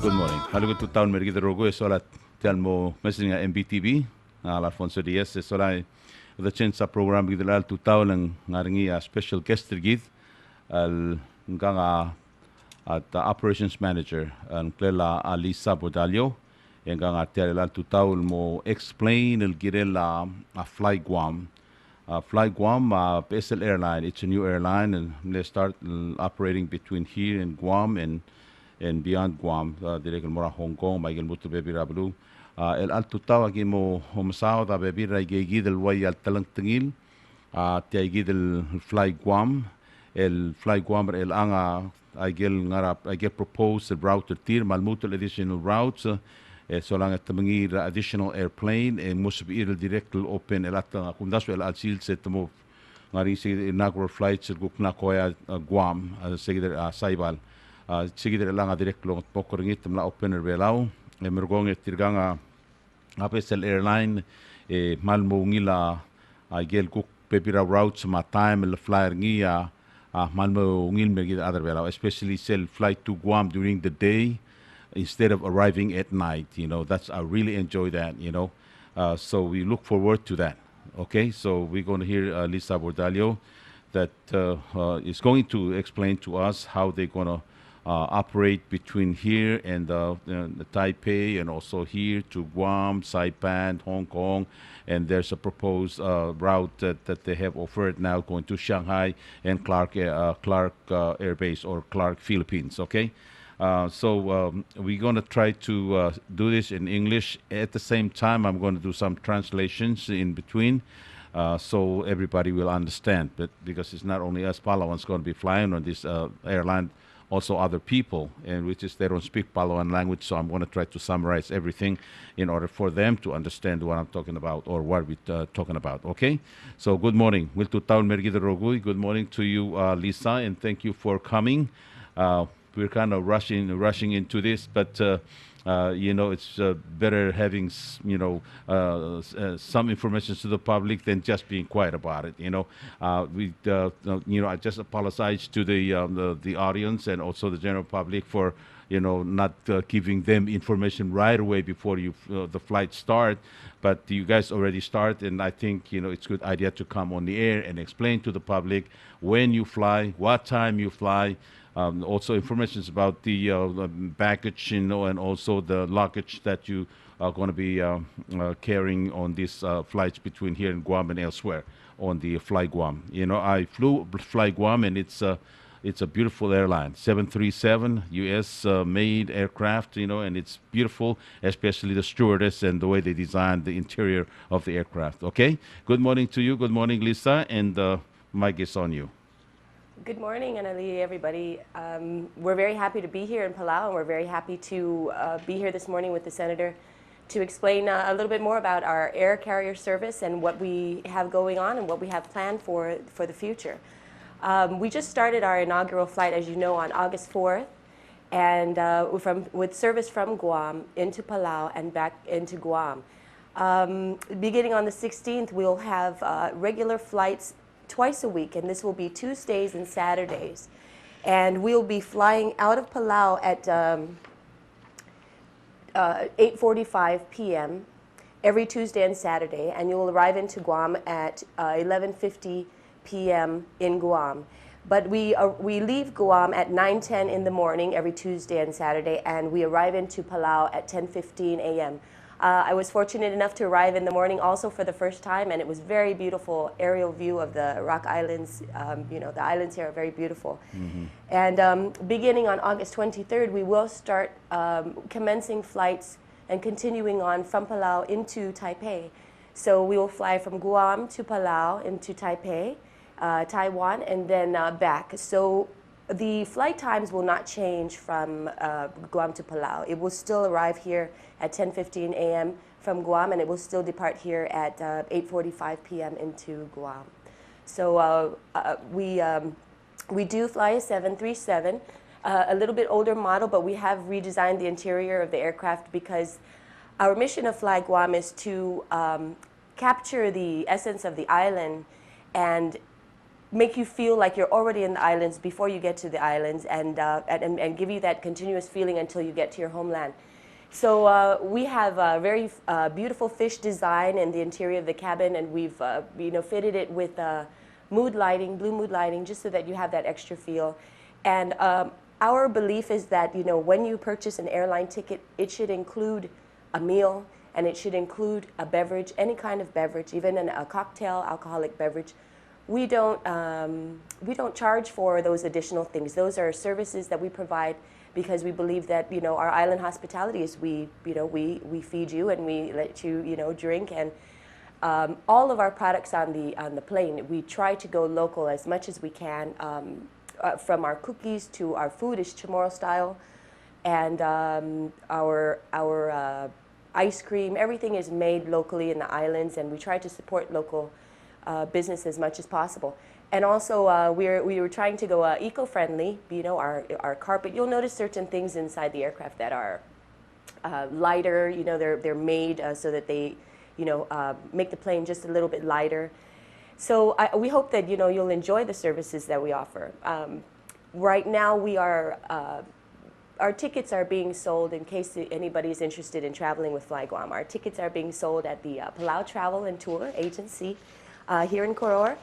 Good morning. Halo tu taon mergi rogo e sola telmo messaging MBTV ala Alfonso Diaz e sola the chance program gi dalal tu taon ng ngaringi a special guest gid al nganga at operations manager ang Clela Alisa Bodalio nganga telal tu taon mo explain el girela a Fly Guam. Fly Guam, PSL airline. It's a new airline, and they start operating between here and Guam and beyond Guam. Direct mora Hong Kong, may gilmuto bebi rablu. El alto tawa gimo homsao da bebi ra gigid el way al talang tengil. Tiagid el Fly Guam. El Fly Guam el anga I get proposed the route tir malmuto additional routes. So lang at mangir additional airplane must be direct open elata kung daso el alsil set mo ngari si inaugural flights guk na koya Guam sige saibal sige lang direct long pokoringit mla open belao mergong tirganga APSL airline malmo ngila gel guk pepira routes ma time el flyer ngia malmo ngil mergid other belao especially sell flight to Guam during the day instead of arriving at night. I really enjoy that, so we look forward to that. Okay, so we're going to hear Lisa Bordalio that is going to explain to us how they're going to operate between here and the Taipei and also here to Guam, Saipan, Hong Kong, and there's a proposed route that they have offered now going to Shanghai and Clark Air Base or Clark, Philippines, okay? So we're going to try to do this in English. At the same time, I'm going to do some translations in between so everybody will understand. But because it's not only us Palawans going to be flying on this airline, also other people, and which is they don't speak Palawan language, so I'm going to try to summarize everything in order for them to understand what I'm talking about or what we're talking about, okay? So good morning. Good morning to you, Lisa, and thank you for coming. We're kind of rushing into this, but it's better having some information to the public than just being quiet about it. I just apologize to the audience and also the general public for not giving them information right away before the flight start. But you guys already start, and I think it's a good idea to come on the air and explain to the public when you fly, what time you fly. Also information about the baggage, and also the luggage that you are going to be carrying on these flights between here and Guam and elsewhere on the Fly Guam. I flew Fly Guam, and it's a beautiful airline, 737 U.S. Made aircraft, and it's beautiful, especially the stewardess and the way they designed the interior of the aircraft. Okay, good morning to you. Good morning, Lisa, and Mike is on you. Good morning, Anali, everybody. We're very happy to be here in Palau, and we're very happy to be here this morning with the Senator to explain a little bit more about our air carrier service and what we have going on and what we have planned for the future. We just started our inaugural flight, as you know, on August 4th, and with service from Guam into Palau and back into Guam. Beginning on the 16th, we'll have regular flights twice a week, and this will be Tuesdays and Saturdays. And we'll be flying out of Palau at 8:45 p.m. every Tuesday and Saturday, and you will arrive into Guam at 11:50 p.m. in Guam. But we leave Guam at 9:10 in the morning every Tuesday and Saturday, and we arrive into Palau at 10:15 a.m. I was fortunate enough to arrive in the morning also for the first time, and it was very beautiful aerial view of the Rock Islands. The islands here are very beautiful. Mm-hmm. And beginning on August 23rd, we will start commencing flights and continuing on from Palau into Taipei. So we will fly from Guam to Palau into Taipei, Taiwan, and then back. So the flight times will not change from Guam to Palau. It will still arrive here at 10:15 a.m. from Guam, and it will still depart here at 8:45 p.m. into Guam. So we do fly a 737, a little bit older model, but we have redesigned the interior of the aircraft because our mission of Fly Guam is to capture the essence of the island and make you feel like you're already in the islands before you get to the islands, and give you that continuous feeling until you get to your homeland. So we have a very beautiful fish design in the interior of the cabin, and we've fitted it with mood lighting, blue mood lighting, just so that you have that extra feel. And our belief is that when you purchase an airline ticket, it should include a meal, and it should include a beverage, any kind of beverage, even a cocktail, alcoholic beverage. We don't charge for those additional things. Those are services that we provide because we believe that our island hospitality is we feed you and we let you drink, and all of our products on the plane, we try to go local as much as we can. From our cookies to our food is Chamorro style, and our ice cream, everything is made locally in the islands, and we try to support local business as much as possible. And also, we were trying to go eco-friendly. Our carpet. You'll notice certain things inside the aircraft that are lighter. They're made so that they, make the plane just a little bit lighter. So we hope that you'll enjoy the services that we offer. Right now, our tickets are being sold, in case anybody's interested in traveling with Fly Guam. Our tickets are being sold at the Palau Travel and Tour Agency here in Koror.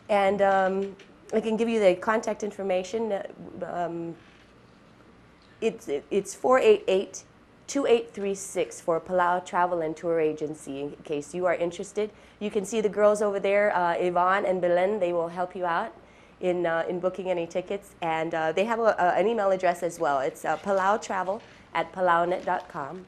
And I can give you the contact information. It's 488-2836 for Palau Travel and Tour Agency, in case you are interested. You can see the girls over there, Yvonne and Belen. They will help you out in booking any tickets. And they have an email address as well. It's palautravel@palaunet.com.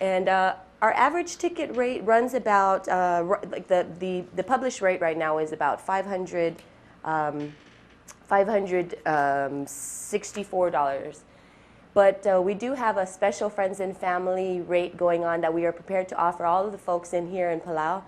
And our average ticket rate runs about, the published rate right now is about $564. But we do have a special friends and family rate going on that we are prepared to offer all of the folks in here in Palau,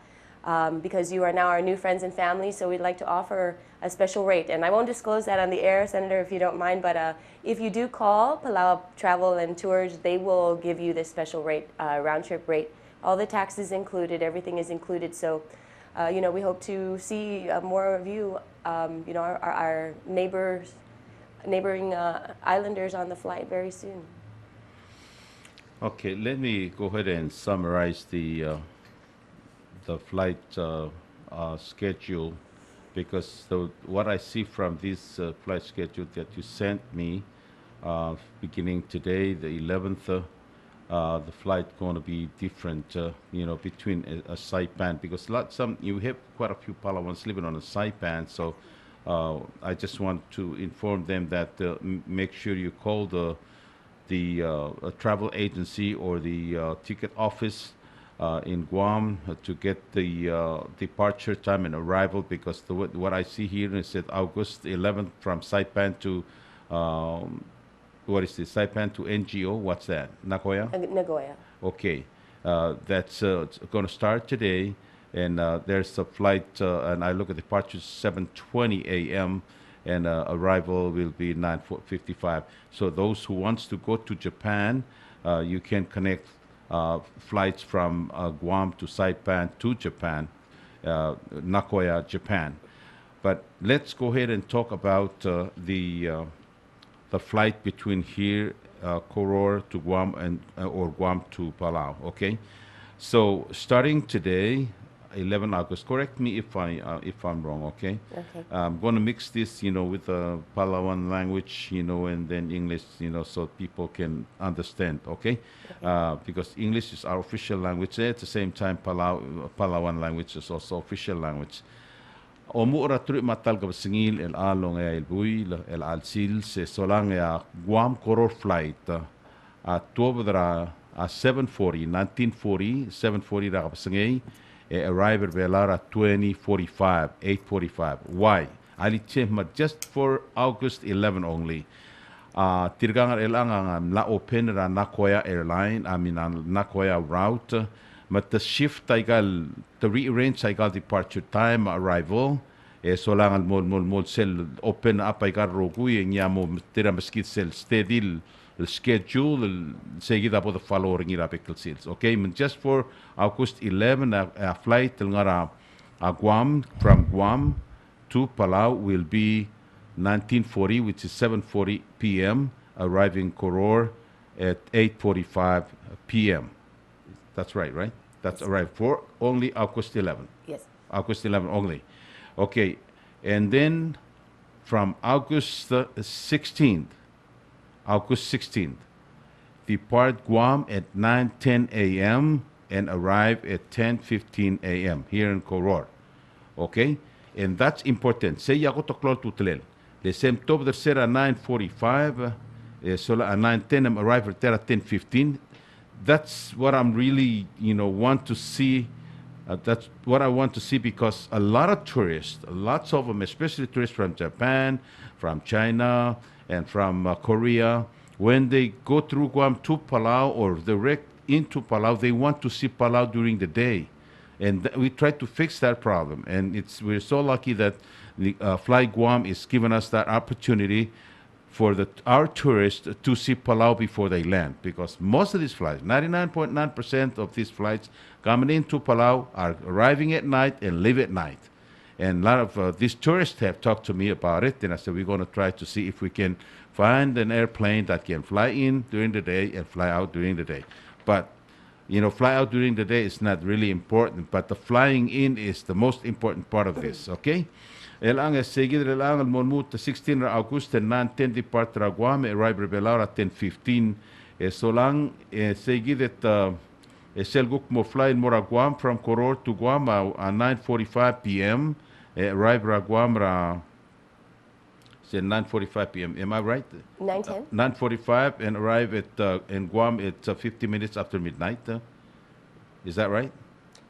because you are now our new friends and family, so we'd like to offer a special rate. And I won't disclose that on the air, Senator, if you don't mind, but if you do call Palau Travel and Tours, they will give you this special rate, round-trip rate. All the taxes included, everything is included. So, we hope to see more of you, our neighboring islanders on the flight very soon. Okay, let me go ahead and summarize the flight schedule, because what I see from this flight schedule that you sent me, beginning today, the 11th, the flight going to be different, between a Saipan, because you have quite a few Palauans living on a Saipan, so I just want to inform them that make sure you call the travel agency or the ticket office in Guam to get the departure time and arrival, because what I see here is that August 11th from Saipan to what is this? Saipan to NGO. What's that? Nagoya? Nagoya. Okay. That's going to start today. And there's a flight, and I look at departure 7:20 a.m. and arrival will be 9:55. So those who wants to go to Japan, you can connect flights from Guam to Saipan to Japan, Nagoya, Japan. But let's go ahead and talk about the flight between here, Koror to Guam, and or Guam to Palau. Okay, so starting today, 11 August. Correct me if I'm wrong. Okay. Okay. I'm going to mix this, with the Palawan language, and then English, so people can understand. Okay. Because English is our official language. At the same time, Palawan language is also official language. Omura tru matal ka singil el along el bui el alsil se solang ya Guam Koror flight a tuobra a 740 ra ka singay arrival velara 8:45. Why? Ali chema just for August 11 only. Tirgangar elangang la open ra Nagoya airline, Nagoya route. But the shift taigal, the rearrange taigal departure time arrival, so lang al mol sel open up taigal roguy niya mo tira maskit sel steady schedule seguida po the following irapekal sales. Okay, just for August 11 a flight ngara Guam from Guam to Palau will be 1940, which is 7:40 p.m., arriving Koror at 8:45 p.m. That's right? That's arrived for only August 11. Yes. August 11 only. Okay, and then from August 16th, depart Guam at 9:10 a.m. and arrive at 10:15 a.m. here in Koror. Okay, and that's important. Say yako toklol tutlel. The same top the sera 9:45, so at 9:10 arrive at 10:15. That's what I'm really, want to see. That's what I want to see because a lot of tourists, lots of them, especially tourists from Japan, from China, and from Korea, when they go through Guam to Palau or direct into Palau, they want to see Palau during the day. And we try to fix that problem. And we're so lucky that the Fly Guam is giving us that opportunity for our tourists to see Palau before they land, because most of these flights, 99.9% of these flights coming into Palau are arriving at night and leave at night. And a lot of these tourists have talked to me about it, and I said we're going to try to see if we can find an airplane that can fly in during the day and fly out during the day. But fly out during the day is not really important, but the flying in is the most important part of this, okay? El ang seguir el ang el monmut 16 August 9:10 depart Guam arrive revelar at 10:15 so lang seguir et selguk mo fly in Mora Guam from Koror to Guam at 9:45 p.m. Arrive Guam said 9:45 p.m. Am I right? 9:10. 9:45 and arrive at in Guam at 50 minutes after midnight. Is that right?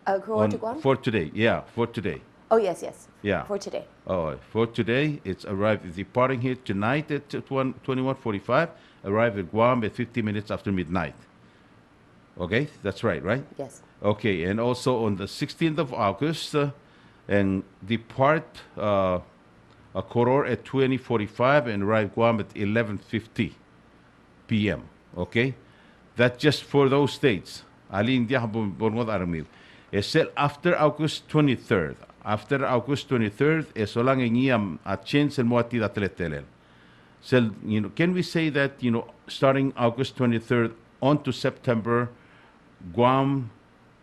Koror to Guam? For today, yeah, for today. Oh, yes. Yeah. For today. Oh, for today, it's departing here tonight at 21:45, arrive at Guam at 50 minutes after midnight. Okay, that's right? Yes. Okay, and also on the 16th of August, and depart Koror at 20:45 and arrive Guam at 11:50 p.m. Okay, that's just for those dates. After August 23rd. After August 23rd, so lang ngiyam at change el muati da teletelel. So, can we say that, starting August 23rd on to September, Guam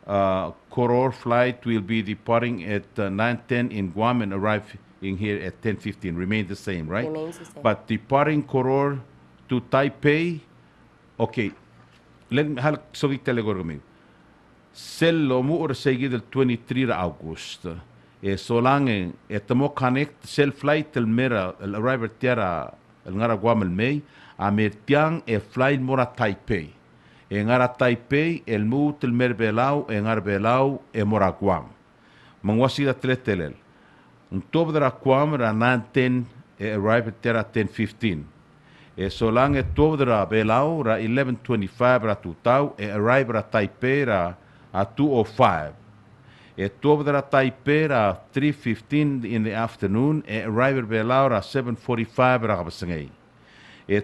Koror flight will be departing at 9:10 in Guam and arriving here at 10:15. Remain the same, right? Remains the same. But departing Koror to Taipei, okay, let me have so we tell you. Sel lomu or seguid el 23 August. So lang mo connect sel flight el mera el arrival tierra el ngara Guam el May amertiang flight mora Taipei. Ngara Taipei el mut el mer belau ngara belau mora Guam. Mangwasi da tletelel. Tobra Guam ra 9:10 arrival tierra 10:15. So lang tobra belau ra 11:25 ra tutau arrival ra Taipei ra at 2:05. Tobra Taipei at 3:15 in the afternoon. Arrive Belau at 7:45 rakabasangay.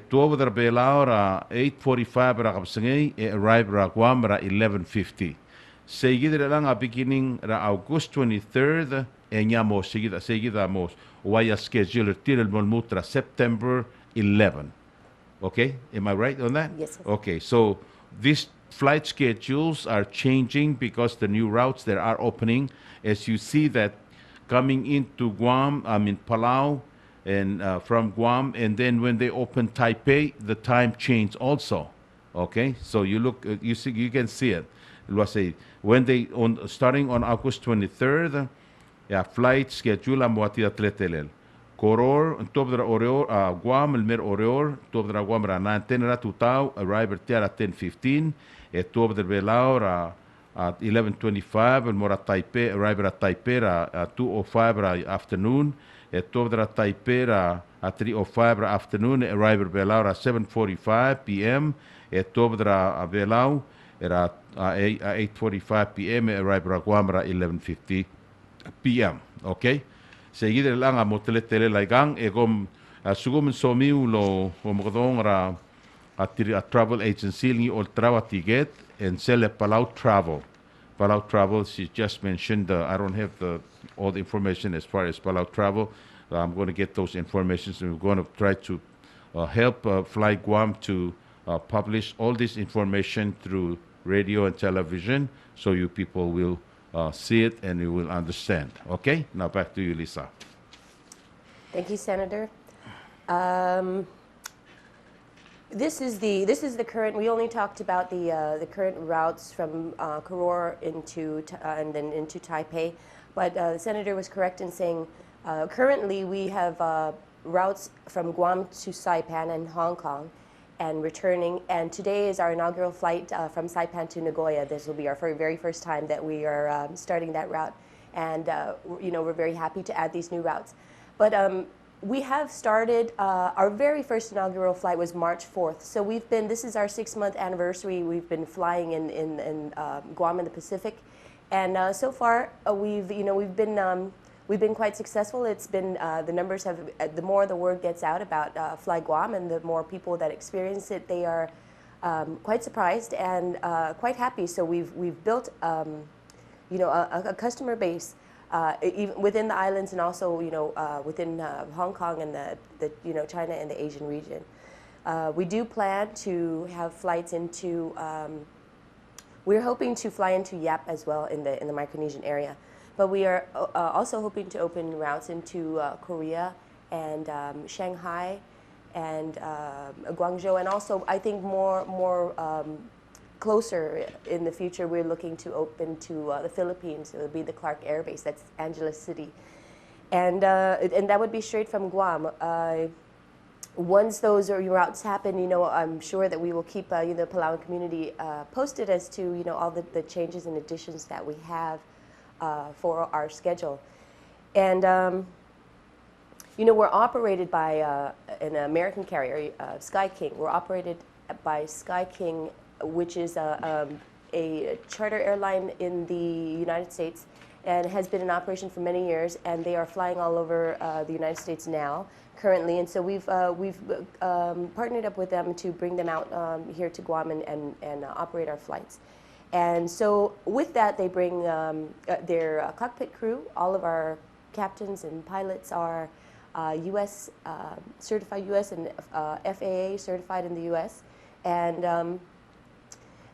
Tobra Belau at 8:45 rakabasangay. Arrive Guam at 11:50. Seguida lang a beginning ra August 23rd. Nyamo seguida mos. Waya schedule till molmutra September 11. Okay, am I right on that? Yes. Okay, so this flight schedules are changing because the new routes that are opening. As you see that coming into Guam, Palau, and from Guam, and then when they open Taipei, the time changed also. Okay, so you look, you can see it. Let's say when starting on August 23rd, flight schedule amuati atletelel. Koror, tobra Oreo, Guam, el mer Oreo, tobra Guam ra 9:10 ra tutau, arrive at 10:15. Tobra Belau at 11:25, el mora Taipei, arrive at Taipei at 2:05 ra afternoon. Tobra Taipei at 3:05 ra afternoon, arrive at Belau at 7:45 p.m. Tobra Belau at 8:45 p.m. arrive at Guam at 11:50 p.m. Okay? Seguida lang a moteletele laigang egom sugum somiu lo omodong ra a travel agency lingi ol trawa ticket and sell a Palau travel Palau travel, she just mentioned, I don't have all the information as far as Palau travel. I'm going to get those informations, and we're going to try to help Fly Guam to publish all this information through radio and television, so you people will see it and you will understand. Okay? Now back to you, Lisa. Thank you, Senator. This is the current. We only talked about the current routes from Koror into and then into Taipei, but the senator was correct in saying currently we have routes from Guam to Saipan and Hong Kong, and returning. And today is our inaugural flight from Saipan to Nagoya. This will be our very first time that we are starting that route, and we're very happy to add these new routes. But we have started, our very first inaugural flight was March 4th. So this is our 6-month anniversary. We've been flying in Guam in the Pacific. And so far, we've been quite successful. It's been, the numbers have, the more the word gets out about Fly Guam and the more people that experience it, they are quite surprised and quite happy. So we've built, a customer base. Even within the islands, and also within Hong Kong and the China and the Asian region, we do plan to have flights into. We're hoping to fly into Yap as well in the Micronesian area, but we are also hoping to open routes into Korea and Shanghai and Guangzhou, and also I think more. Closer in the future, we're looking to open to the Philippines. It would be the Clark Air Base. That's Angeles City, and that would be straight from Guam. Once those routes happen, I'm sure that we will keep the Palauan community posted as to all the changes and additions that we have for our schedule. And we're operated by an American carrier, Sky King. We're operated by Sky King, which is a charter airline in the United States and has been in operation for many years, and they are flying all over the United States now, currently. And so we've partnered up with them to bring them out here to Guam and operate our flights. And so with that, they bring their cockpit crew. All of our captains and pilots are U.S. certified U.S. and FAA certified in the U.S. And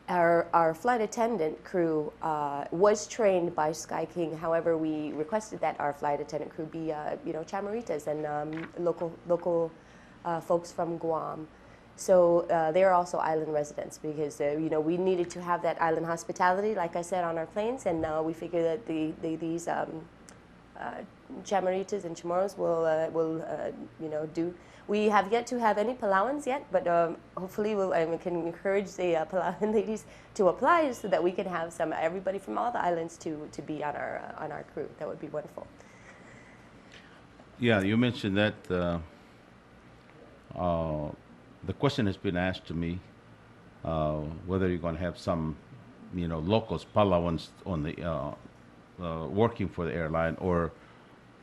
our flight attendant crew was trained by Sky King. However, we requested that our flight attendant crew be, Chamaritas and local folks from Guam. So they are also island residents because, we needed to have that island hospitality, like I said, on our planes. And we figure that these Chamaritas and Chamorros will do. We have yet to have any Palauans yet, but hopefully we can encourage the Palauan ladies to apply so that we can have everybody from all the islands to be on our crew. That would be wonderful. Yeah, you mentioned that the question has been asked to me whether you're going to have some, locals, Palauans on the working for the airline, or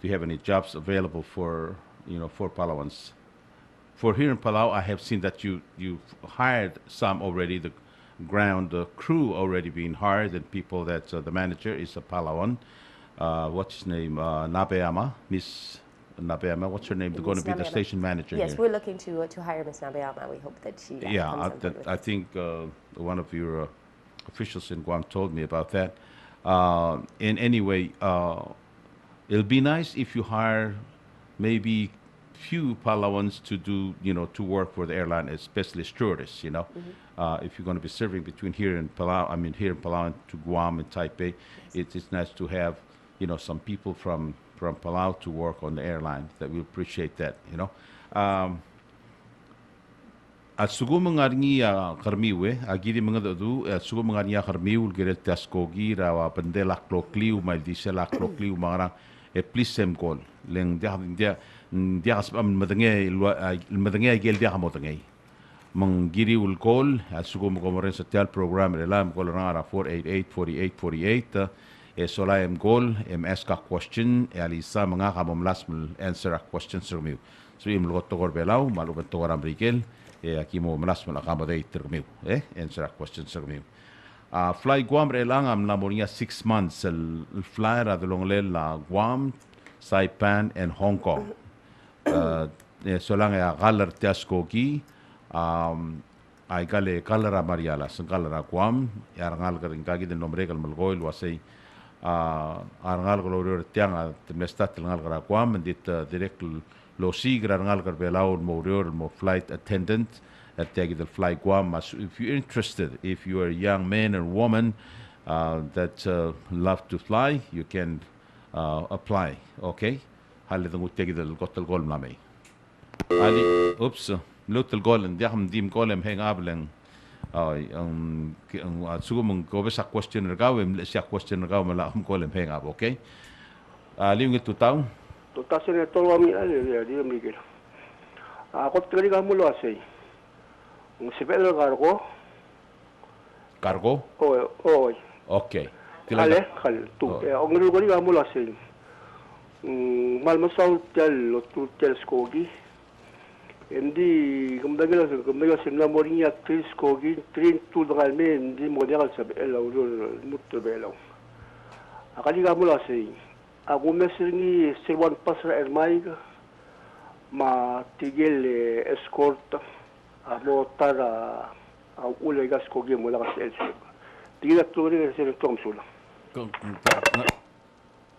do you have any jobs available for Palauans? For here in Palau, I have seen that you hired some already, the ground crew already being hired, and people that the manager is a Palauan. What's his name? Nabeama, Miss Nabeama. What's her name? They're going to be the station manager. Yes, here. we're looking to hire Miss Nabeama. We hope that she. I think one of your officials in Guam told me about that. In any way, it'll be nice if you hire maybe few Palauans to do, to work for the airline, especially stewardess, Mm-hmm. If you're going to be serving between here in Palau to Guam and Taipei, it's nice to have, some people from Palau to work on the airline. That we appreciate that, At sugu mengarni karmiwe, agiri mengadu, sugu mengarni karmiu gerel taskogi rawa pendela klokliu mai disela klokliu mangara plisem gol leng dia asbam madenge gel dia hamotenge mengiri ul gol sugu mengomoren setiap program relam gol rara 488 solaim gol ms ka question alisa menga mlas answer a question sermiu so im lotogor belau malu bentoram rikel aquí mo mlas accommodate termiu answer a question sermiu Fly Guam relang am namoria 6 months el fly ra long le la Guam, Saipan and Hong Kong. So lang ya galar tiaskogi ay gale galara mariala sang galara Guam ya rangal garing kagi den nombre kal malgoil wasay arangal glorior tiang mestat ngal gara Guam dit direct lo sigra rangal gar belaud mo flight attendant at the Fly Guam. If you're interested, if you're a young man or woman that love to fly, you can apply. Okay? Hali tang utegi del gotel gol mlamay. Ali, oops, lutel gol and diakam dim golem hang ableng. Ang sugo mong gobe sa question gawim siya question gawim la am golem hang up. Okay? Ali ng tutang. Tutasin ito kami ali di Miguel. Ako tgali ka mo lo asay. Sipel cargo. Cargo? Oo. Okay. Kale, tu. Ang lugar nga mula sa malmasaw tel lo tu tel skogi. Hindi kumdagal simla moring ya tel skogi train tu dangal me hindi model sa belaw mutter belaw. Akali nga mula sa ako mesringi silwan pasra ermay ma tigil escort amo tara ulay gas ko gem wala kas elsu tigila turi sa tom sula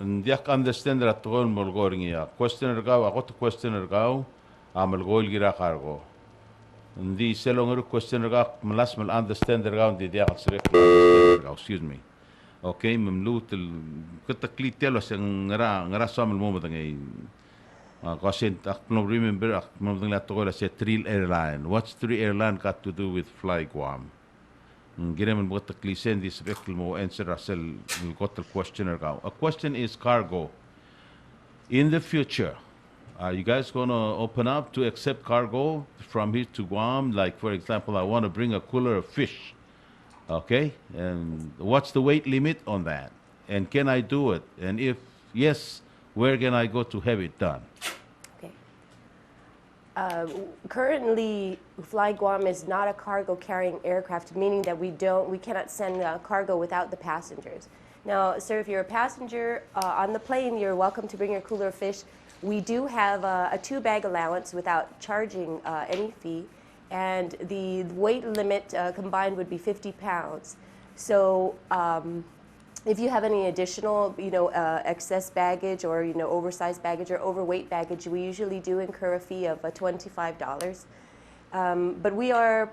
ndiak understand that tol molgoring ya questioner gaw ako to questioner gaw amal gol gira cargo ndi selong questioner gaw malas mal understand gaw ndi dia kasrek excuse me okay mamlut kataklit telo sang ngara samel mo matangay Kasi I don't remember, I said Thrill Airline. What's Thrill Airline got to do with Fly Guam? Ginaman mo ito klisen, di sabi mo answer asel got the questioner ka. A question is cargo. In the future, are you guys going to open up to accept cargo from here to Guam? Like, for example, I want to bring a cooler of fish. Okay? And what's the weight limit on that? And can I do it? And if yes, where can I go to have it done? Currently, Fly Guam is not a cargo carrying aircraft, meaning that we cannot send cargo without the passengers. Now, sir, if you're a passenger on the plane, you're welcome to bring your cooler of fish. We do have a 2-bag allowance without charging any fee, and the weight limit combined would be 50 pounds. So if you have any additional, excess baggage or, oversized baggage or overweight baggage, we usually do incur a fee of $25. But we are,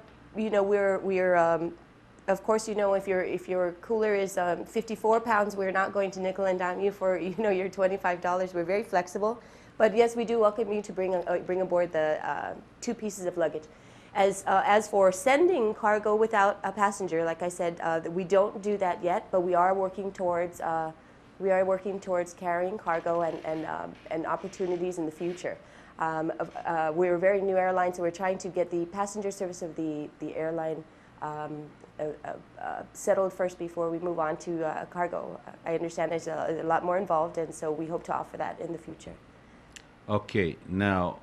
of course, if your cooler is 54 pounds, we're not going to nickel and dime you for, your $25. We're very flexible. But yes, we do welcome you to bring aboard the 2 pieces of luggage. As for sending cargo without a passenger, like I said, we don't do that yet, but we are working towards carrying cargo and opportunities in the future. We're a very new airline, so we're trying to get the passenger service of the airline settled first before we move on to cargo. I understand there's a lot more involved, and so we hope to offer that in the future. Okay, now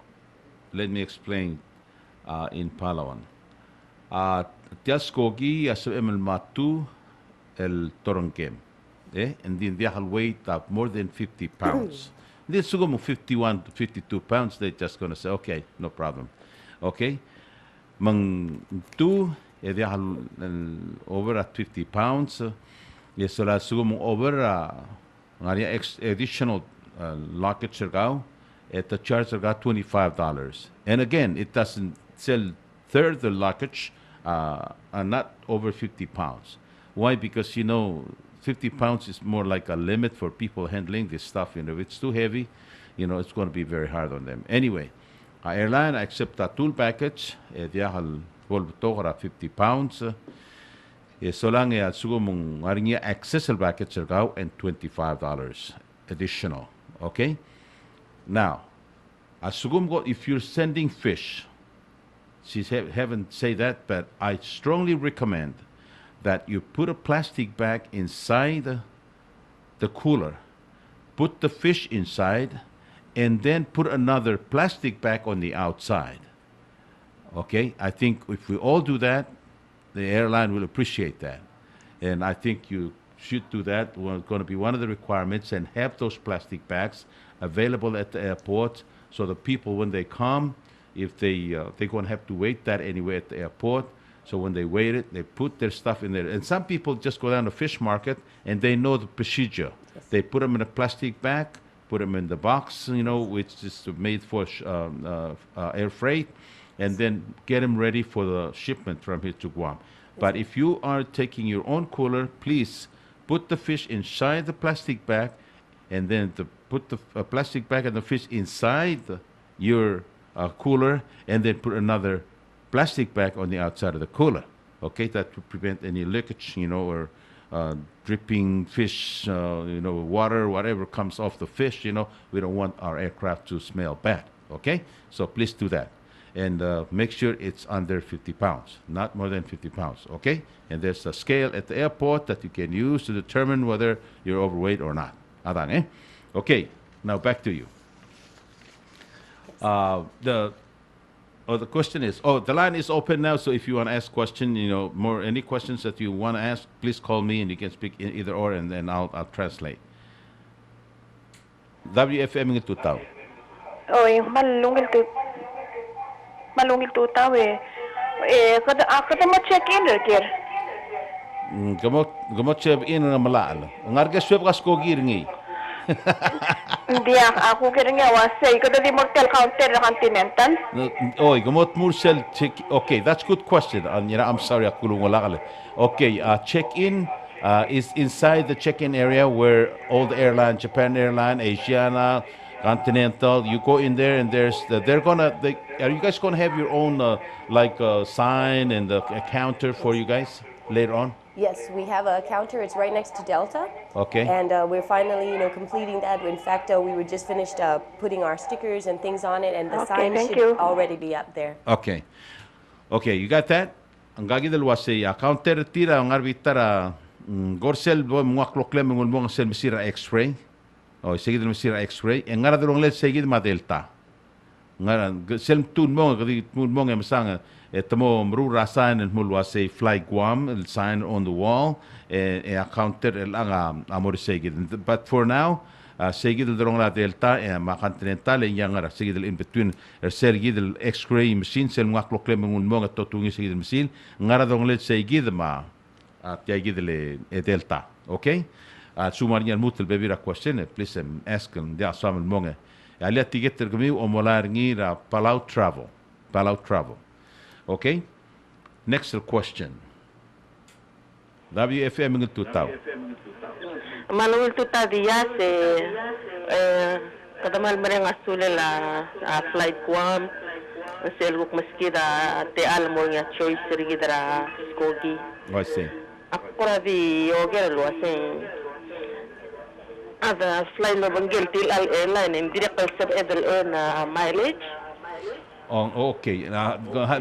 let me explain. In Palawan. Tiaskogi as emel matu el torongkem. And then they weight of more than 50 pounds. They sugo 51 to 52 pounds, they're just gonna say, okay, no problem. Okay? Mang tu, they over at 50 pounds. Yes, so la sugo over additional luggage at the charge got $25. And again, it doesn't sell third the luggage are not over 50 pounds. Why? Because 50 pounds is more like a limit for people handling this stuff. If it's too heavy, it's going to be very hard on them. Anyway, airline accept a tool package. Diahal volvo 50 pounds. So lang sugo mong aring accessible package and $25 additional. Okay. Now, if you're sending fish, she haven't say that, but I strongly recommend that you put a plastic bag inside the cooler, put the fish inside, and then put another plastic bag on the outside. Okay? I think if we all do that, the airline will appreciate that. And I think you should do that. Well, it's going to be one of the requirements, and have those plastic bags available at the airport, so the people, when they come, if they're going to have to wait that anyway at the airport. So when they wait it, they put their stuff in there. And some people just go down to fish market and they know the procedure. They put them in a plastic bag, put them in the box, which is made for air freight, and then get them ready for the shipment from here to Guam. But if you are taking your own cooler, please put the fish inside the plastic bag, and then put the plastic bag and the fish inside your cooler, and then put another plastic bag on the outside of the cooler. Okay, that to prevent any leakage, or dripping fish, water, whatever comes off the fish. We don't want our aircraft to smell bad. Okay, so please do that, and make sure it's under 50 pounds, not more than 50 pounds. Okay, and there's a scale at the airport that you can use to determine whether you're overweight or not. Adang, eh? Okay, now back to you. The question is, the line is open now, so if you want to ask question, any questions that you want to ask, please call me and you can speak in either or, and then I'll translate. WFM ng tutaw. Oy, malungil tutaw eh. Kada mo check in kir. Gamot check in na malaal. Ngarga sweb kas ko giringi. Hindi ako kira nga wasay kada di motel counter na continental. Oy, gamot mursel check. Okay, that's good question. I'm sorry, akulong wala kale. Okay, check-in is inside the check-in area where all the airlines, Japan Airline, Asiana, Continental, you go in there and are you guys gonna have your own sign and a counter for you guys later on? Yes, we have a counter. It's right next to Delta. Okay. And we're finally, completing that. In fact, we were just finished putting our stickers and things on it, and the sign should already be up there. Okay. Okay, you got that? Ang gagidal wasi counter tira ang arbitara gorsel bo mga kloklem ng mga sel misira X-ray. Sige din misira X-ray. Ang ngara dalong let sige ma Delta. Ngara sel tun mo kadi tun mo ng masanga etamo mru rasan and mulwa say Fly Guam, the sign on the wall, a counter lang amor sige. But for now, sige del drong la Delta ma Continental yang ngara sige del in between sige del X-ray machine sel mga kloklem ng mga totungi sige del machine ngara drong let sige ma at sige del Delta. Okay? Sumarnya mutul bebira question please ask them dia sam monge. Ali ticket tergami o molar ngira Palau Travel. Okay? Next question. WFM ng tutaw. Malungil tuta diya kadamal mereng asule la Fly Guam selguk maskida te almo nga choice rigidra skogi. I see. Akora di yoger lo ada fly no bangil til al airline in direct sub edel na mileage. Okay.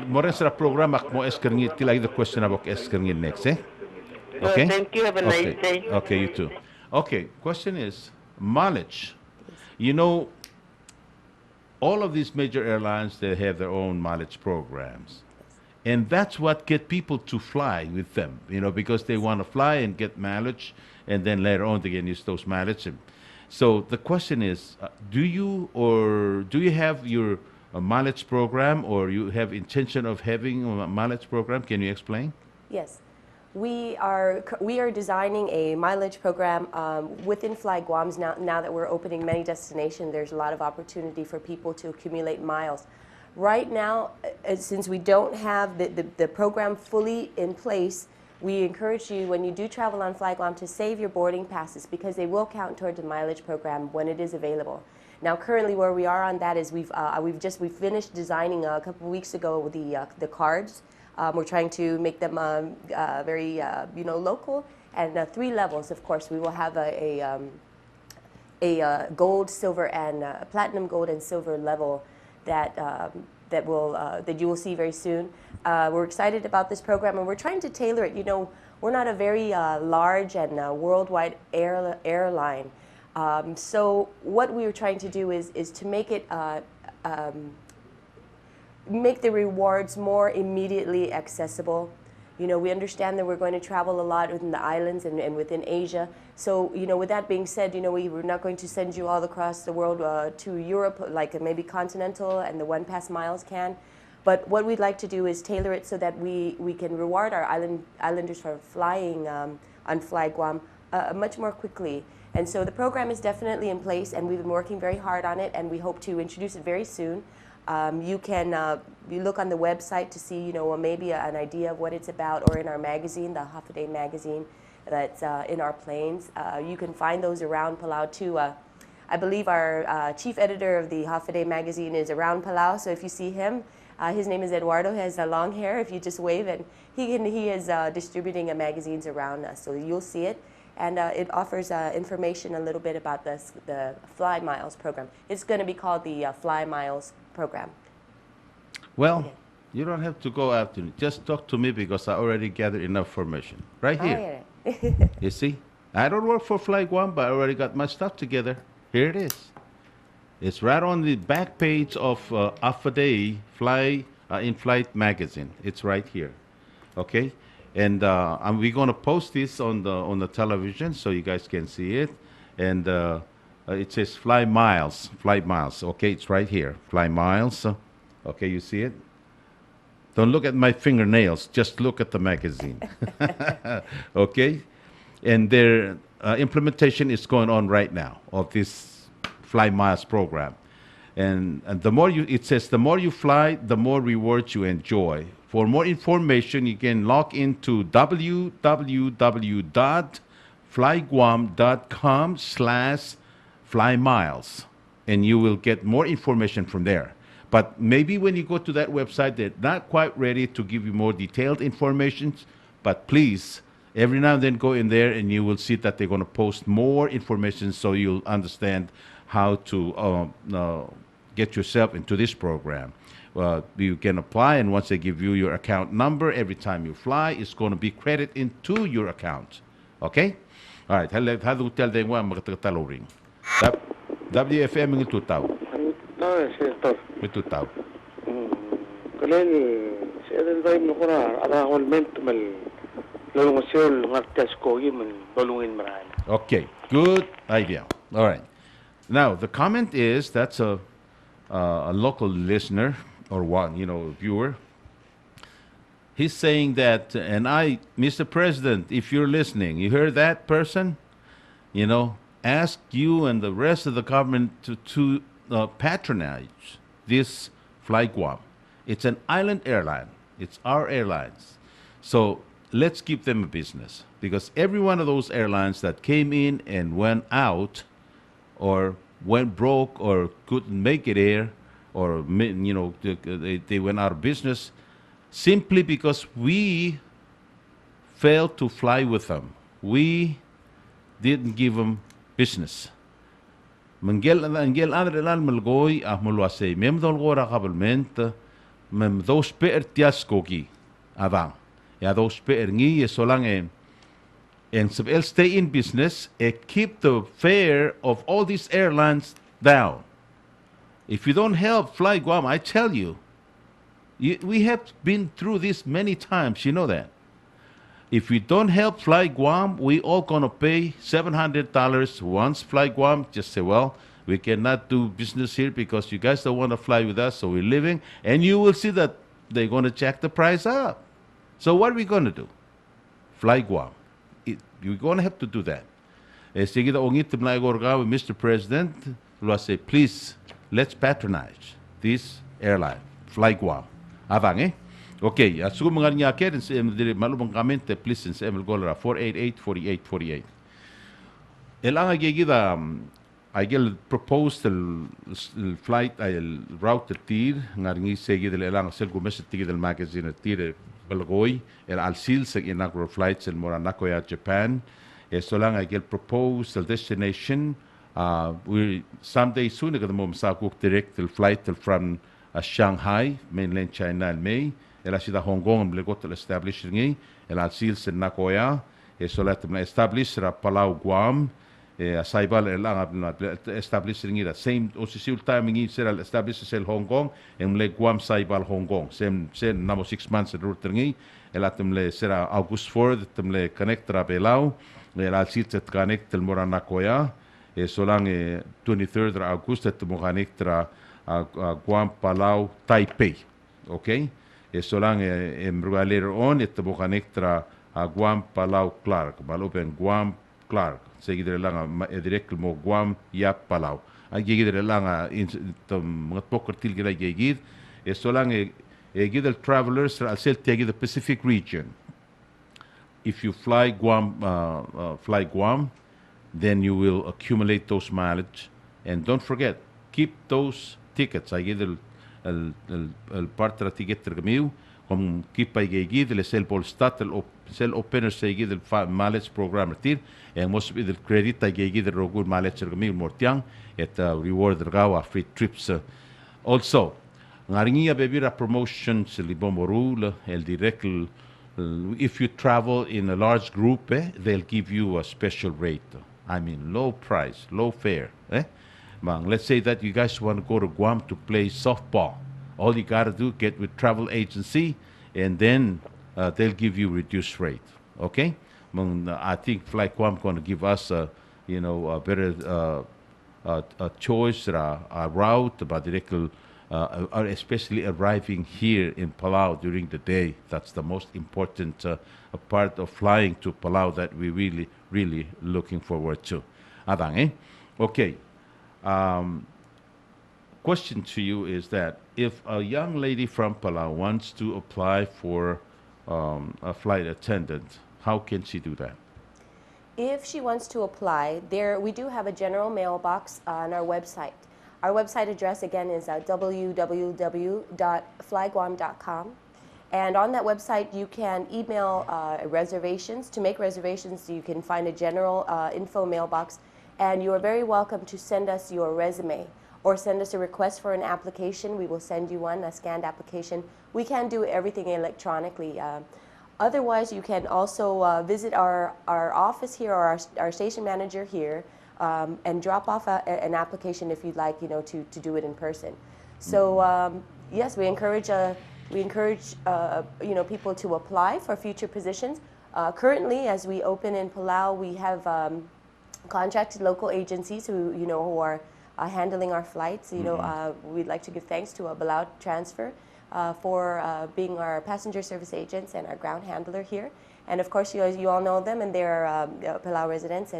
Moren sa programa mo eskerngit tilay the question about eskerngit next, eh? Okay. Thank you. Have a nice day. Okay, you too. Okay, question is mileage. All of these major airlines, they have their own mileage programs. And that's what get people to fly with them, because they want to fly and get mileage, and then later on they can use those mileage. So the question is, do you have your mileage program, or you have intention of having a mileage program? Can you explain? Yes. We are designing a mileage program within Fly Guam's now that we're opening many destinations. There's a lot of opportunity for people to accumulate miles. Right now, since we don't have the program fully in place, we encourage you, when you do travel on Fly Guam, to save your boarding passes, because they will count toward the mileage program when it is available. Now, currently, where we are on that is we finished designing a couple of weeks ago the cards. We're trying to make them very local, and 3 levels. Of course, we will have a gold, silver, and platinum, gold, and silver level that you will see very soon. We're excited about this program, and we're trying to tailor it. We're not a very large and worldwide airline. So what we were trying to do is to make it make the rewards more immediately accessible We understand that we're going to travel a lot within the islands and within Asia. So, with that being said, we're not going to send you all across the world to Europe, like maybe Continental and the One Pass Miles can. But what we'd like to do is tailor it so that we can reward our islanders for flying on Fly Guam much more quickly. And so the program is definitely in place, and we've been working very hard on it, and we hope to introduce it very soon. You can you look on the website to see, maybe an idea of what it's about, or in our magazine, the Half a Day magazine that's in our planes. You can find those around Palau too. I believe our chief editor of the Half a Day magazine is around Palau, so if you see him, his name is Eduardo, he has long hair. If you just wave, and he is distributing magazines around us, so you'll see it. And it offers information a little bit about the Fly Miles program. It's going to be called the Fly Miles program. Well, you don't have to go after me. Just talk to me because I already gathered enough information. Right here. You see? I don't work for Fly Guam, but I already got my stuff together. Here it is. It's right on the back page of Half a Day Fly in-flight magazine. It's right here. Okay? And we're going to post this on the television so you guys can see it. And it says Fly Miles. Fly Miles. Okay, it's right here. Fly Miles. Okay, you see it? Don't look at my fingernails. Just look at the magazine. Okay? And their implementation is going on right now of this Fly Miles program. And the more it says the more you fly, the more rewards you enjoy. For more information, you can log into www.flyguam.com/flymiles, and you will get more information from there. But maybe when you go to that website, they're not quite ready to give you more detailed information. But please, every now and then go in there, and you will see that they're going to post more information so you'll understand how to get yourself into this program. You can apply, and once they give you your account number, every time you fly, it's going to be credited into your account. Okay? All right. هذا hotel ده وين مغتقلورين. WFM من توتاو. سيطر. من توتاو. كلاني سيدنا دايما نقول على هولمنت من لو مسيول مرتاس كوي من بلوين مرانا. Okay. Good idea. All right. Now the comment is that's a local listener or one, viewer. He's saying that, and Mr. President, if you're listening, you heard that person, ask you and the rest of the government to patronize this Fly Guam. It's an island airline. It's our airlines. So let's give them a business, because every one of those airlines that came in and went out or went broke or couldn't make it air, or they went out of business simply because we failed to fly with them. We didn't give them business. Mengel andre lan melgoi mulwase mem dol gora kabelment mem dos per tiaskogi avang. Ya dos per ngi solang and so stay in business and keep the fare of all these airlines down. If you don't help Fly Guam, I tell you, we have been through this many times. You know that. If we don't help Fly Guam, we all gonna pay $700 once Fly Guam just say, well, we cannot do business here because you guys don't want to fly with us, so we're leaving. And you will see that they're gonna jack the price up. So what are we gonna do? Fly Guam. You're gonna have to do that. Mr. President, I say, please, let's patronize this airline, Fly Guam. Avang Okay, sugo mga niya kaya sa malubang comment, please sa email goal 488-4848. Elang agigida I get proposed the flight el route the tir ngaringi segi del elang sel gumes tigid del magazine tir balgoy el alsil sa inaugural flights el Moranakoya Japan. So lang I get proposed the destination. We someday soon the mom sa cook direct the flight from Shanghai, mainland China in May. El asida Hong Kong ang blegot el establishing el alsil sa Nakoya. So let them establish ra Palau Guam. saibal lang establish ringi same o siul timing sel establish sel Hong Kong le Guam saibal Hong Kong same namo 6 months route ringi elatum le sera August 4 le connect ra belau le la sit connect el morana koya solang 23rd August et mo connect ra Guam Palau Taipei okay solang later on et mo connect ra Guam Palau Clark malupen Guam Clark seguidre lang direct mo Guam Yap Palau gigidre lang mga pokertil gila gigid solang gid el travelers al sel tegi the Pacific region. If you fly Guam, then you will accumulate those mileage. And don't forget, keep those tickets. I get el partra ticket tergamiu, com keep I gid le sel polstat el sel opener se gid el mileage program tir, and most of the credit I gid el rogur mileage tergamiu mortiang et reward gawa free trips. Also, ngaringia bebira promotion se libomoru el direct. If you travel in a large group, they'll give you a special rate. I mean, low price, low fare. Let's say that you guys want to go to Guam to play softball. All you got to do, get with travel agency, and then they'll give you reduced rate. Okay? I think Fly Guam going to give us, a better a choice, a route, but directly. Especially arriving here in Palau during the day. That's the most important part of flying to Palau that we really, really looking forward to. Adang, Okay. Question to you is that if a young lady from Palau wants to apply for a flight attendant, how can she do that? If she wants to apply, we do have a general mailbox on our website. Our website address again is www.flyguam.com, and on that website you can email reservations. To make reservations, you can find a general info mailbox, and you are very welcome to send us your resume or send us a request for an application. We will send you one, a scanned application. We can do everything electronically. Otherwise, you can also visit our office here or our station manager here. And drop off an application if you'd like, to do it in person. So yes, we encourage people to apply for future positions. Currently, as we open in Palau, we have contracted local agencies who are handling our flights. We'd like to give thanks to Palau Transfer for being our passenger service agents and our ground handler here. And of course, you all know them, and they're Palau residents,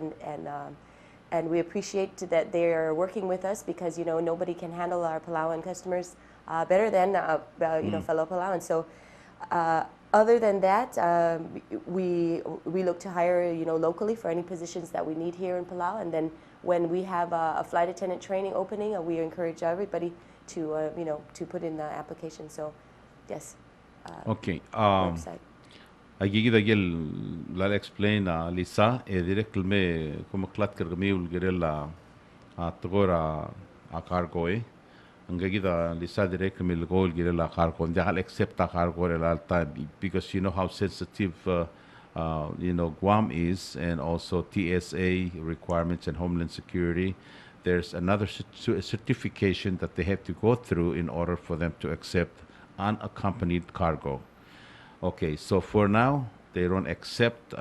and we appreciate that they are working with us because nobody can handle our Palauan customers better than fellow Palauans. So other than that, we look to hire locally for any positions that we need here in Palau. And then when we have a flight attendant training opening, we encourage everybody to put in the application. So yes. Okay. Website. Agigida gel la explain Lisa direct me como clat kergmiul gerela tgora a cargo angagida Lisa direct me gol gerela cargo they accept a cargo all time because you know how sensitive Guam is, and also TSA requirements and Homeland Security. There's another certification that they have to go through in order for them to accept unaccompanied cargo. Okay, so for now, they don't accept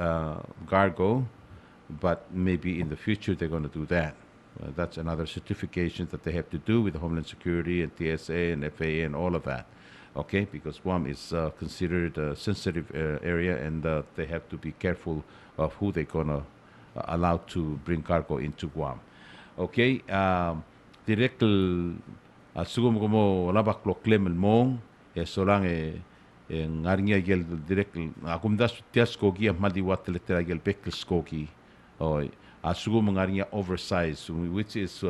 cargo, but maybe in the future they're going to do that. That's another certification that they have to do with Homeland Security and TSA and FAA and all of that. Okay, because Guam is considered a sensitive area, and they have to be careful of who they're going to allow to bring cargo into Guam. Okay, direct sugum como labak lo klem el mong solang ngaringa gel direct akum das tias kogi amadi wat letera gel bekel skogi asugum ngaringa oversized, which is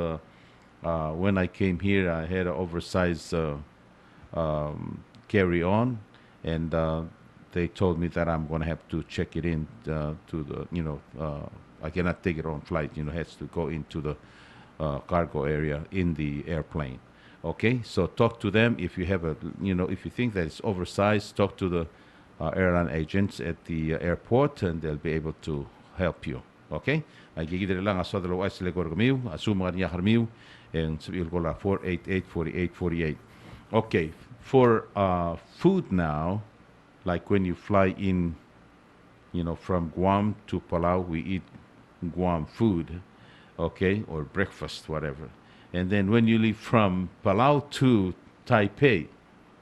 when I came here I had an oversized carry on, and they told me that I'm going to have to check it in to the I cannot take it on flight, it has to go into the cargo area in the airplane. Okay, so talk to them if you have if you think that it's oversized. Talk to the airline agents at the airport, and they'll be able to help you. Okay? Ay gigidre lang aso dalo ay sila kamiu, asuma niya kamiu, and sabihin ko la 488-4848. Okay, for food now, like when you fly in, from Guam to Palau, we eat Guam food, okay, or breakfast, whatever. And then when you leave from Palau to Taipei,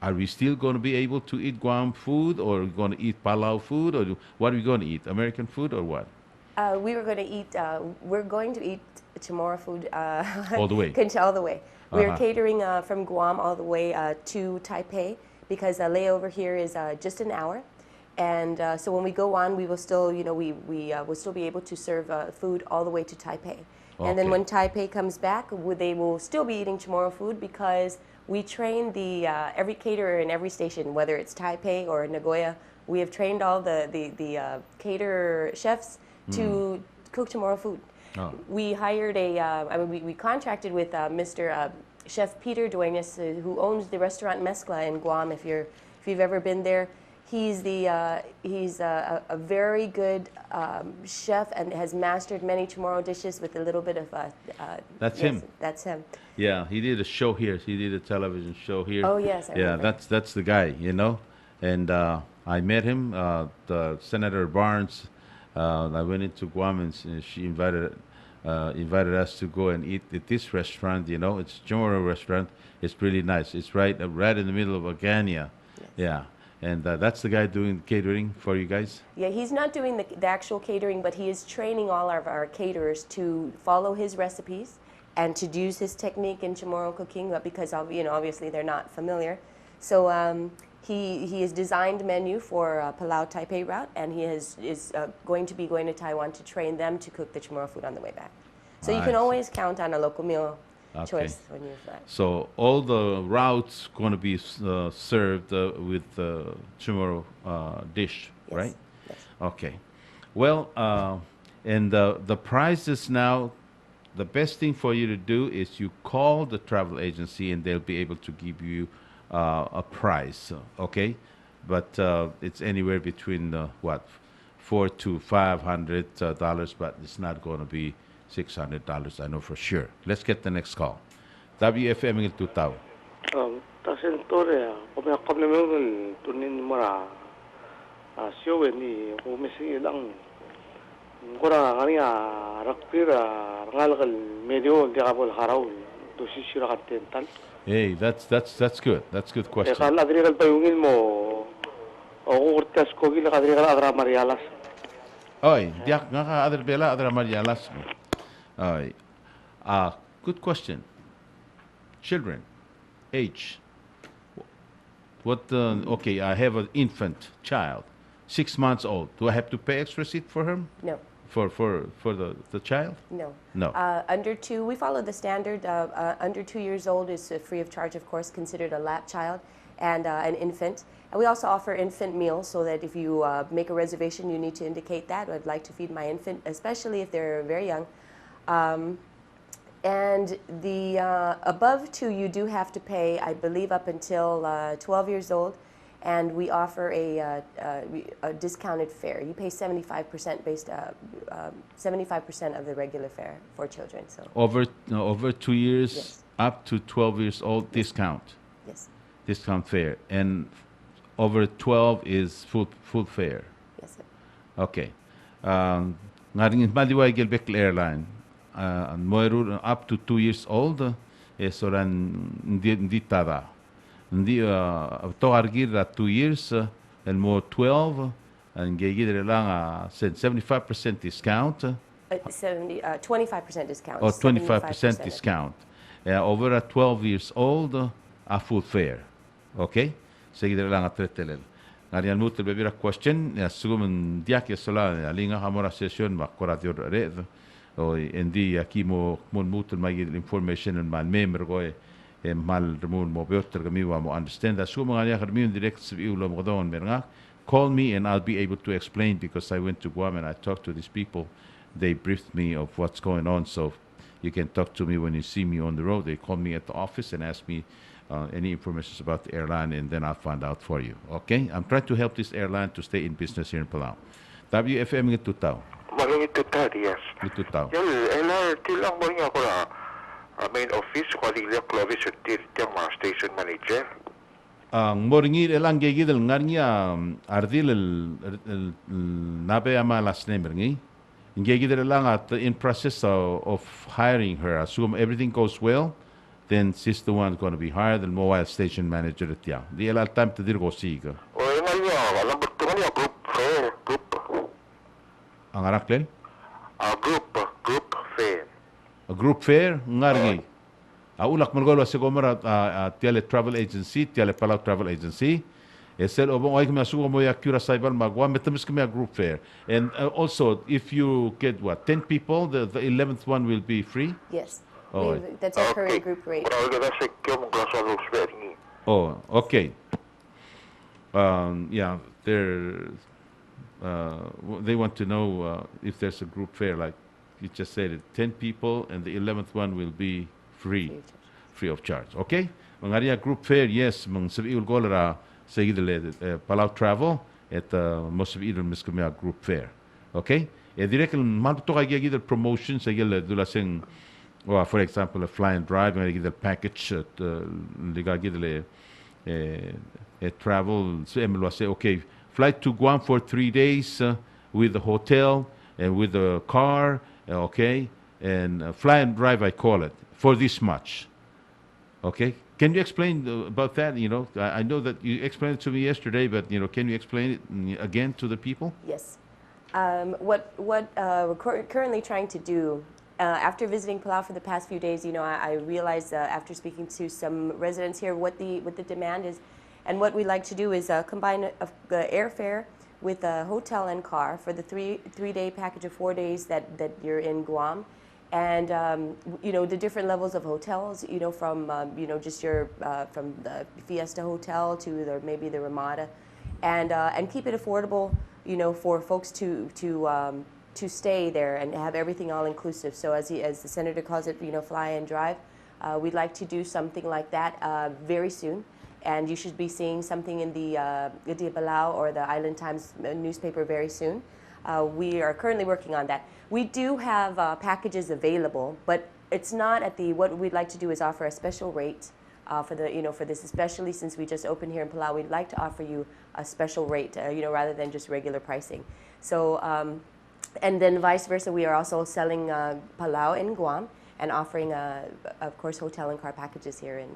are we still going to be able to eat Guam food, or are we going to eat Palau food, or what are we going to eat? American food or what? We were going to eat. We're going to eat Chamorro food. All the way? All the way. We are Uh-huh. catering from Guam all the way to Taipei because layover here is just an hour, and so when we go on, we will still, we will still be able to serve food all the way to Taipei. And then Okay. when Taipei comes back, they will still be eating Chamorro food because we train the every caterer in every station, whether it's Taipei or Nagoya. We have trained all the caterer chefs to cook Chamorro food. Oh. We hired we contracted with Mr. Chef Peter Duenas, who owns the restaurant Mezcla in Guam. If you've ever been there, he's a very good chef and has mastered many Chamorro dishes with a little bit of That's yes, him. That's him. Yeah, he did a show here. He did a television show here. Oh, yes, I Yeah, remember. that's the guy, And I met him. The Senator Barnes. I went into Guam and she invited us to go and eat at this restaurant. It's Chamorro restaurant. It's really nice. It's right in the middle of Agania. Yes. Yeah, and that's the guy doing catering for you guys. Yeah, he's not doing the actual catering, but he is training all of our caterers to follow his recipes and to use his technique in Chamorro cooking, because obviously they're not familiar. So he has designed menu for Palau Taipei route, and he is going to be going to Taiwan to train them to cook the Chamorro food on the way back. So you I can see. always count on a local meal Okay. choice when you fly. So all the routes going to be served with Chamorro dish, Yes. right? Yes. Okay. Well, and the prices now, the best thing for you to do is you call the travel agency and they'll be able to give you a price, okay? But it's anywhere between $400 to $500, but it's not going to be $600, I know for sure. Let's get the next call. WFM ng Tutaw. Tasen tore kami kami naman tunin mara siyo ni umisi lang kora kaniya rakpira ngalgal medyo di kabol haraw to sisira katental Hey, that's good. That's a good question. kala adrigal payungin mo o urtas ko gila adrigal adra marialas Oy, diak nga ka adra bela adra marialas mo. Oy. Good question. Children, age. What? Okay, I have an infant child, 6 months old. Do I have to pay extra seat for him? No. For the child? No. No. Under 2, we follow the standard. Under 2 years old is free of charge, of course, considered a lap child and an infant. And we also offer infant meals so that if you make a reservation, you need to indicate that. I'd like to feed my infant, especially if they're very young. And the above 2, you do have to pay, I believe, up until 12 years old. And we offer a discounted fare. You pay 75% 75% of the regular fare for children. So Over 2 years, Yes. up to 12 years old, discount fare, and over 12 is full fare. yes, sir. Okay. Nga rin maliway Gilbek Airline, up to 2 years old, so ran hindi tada. Hindi to argir 2 years and more 12 and gigidre lang 75% discount 25% discount. or 25% 75%. discount. Over 12 years old, a full fare. Okay? Sige lang atretelel. Ngarian mo bebira question sugum diak sola linga hamora session makora red. O endi aquí mo mutul may information and mal member go mal remun mo beotter gami wa mo understand that sugum ngania harmi direct ulo mo don merga. Call me and I'll be able to explain, because I went to Guam and I talked to these people. They briefed me of what's going on, so you can talk to me when you see me on the road. They call me at the office and ask me any information about the airline, and then I'll find out for you. Okay? I'm trying to help this airline to stay in business here in Palau. WFM ng Tutaw. maring itutar, yes. Itu tao. Ela tilang mo niya ko na main office ko dili Clovis tiang ma station manager. Ang moringir elang gigidel ngarnya ardil el nabe ama last name ngi. Gigidel elang at in process of hiring her. Assume everything goes well, then she's the one going to be hired, the mobile station manager at ya. Di el time to dir go siga. O nga niya, alam mo ko niya group fair. Ang araklen? Group fair. A group fair ngarngi. Ulak malgol wa sigomara tiale travel agency, tiale Palau travel agency. Esel obong ay kami sugo mo ya kura saibal magwa metamis kami a group fair. And also if you get 10 people, the 11th one will be free. Yes. Oh, That's our current group rate. Oh, okay. Yeah, they want to know if there's a group fair, like you just said it, 10 people, and the 11th one will be free of charge. Okay? Mangaria group fair, yes, mang sabi ul golara sa Palau travel at most of it miskamia group fair. Okay? E direct malto kay gidel promotion sa dula sing for example a fly and drive and gidel package at liga gidel a travel so emelo say okay, flight to Guam for 3 days with the hotel and with the car, okay, and fly and drive I call it for this much. Okay, can you explain about that? You know, I know that you explained it to me yesterday, but you know, can you explain it again to the people? Yes. What we're currently trying to do, after visiting Palau for the past few days, you know, I realized after speaking to some residents here what the demand is, and what we like to do is combine airfare with a hotel and car for the three-day package of 4 days that you're in Guam. And you know, the different levels of hotels, you know, from you know, just your from the Fiesta Hotel to maybe the Ramada, and keep it affordable, you know, for folks to stay there and have everything all inclusive. So as the senator calls it, you know, fly and drive. We'd like to do something like that very soon, and you should be seeing something in the Palau or the Island Times newspaper very soon. We are currently working on that. We do have packages available, but it's not at what we'd like to do is offer a special rate for this, especially since we just opened here in Palau. We'd like to offer you a special rate, you know, rather than just regular pricing. So, and then vice versa, we are also selling Palau in Guam and offering, of course, hotel and car packages here in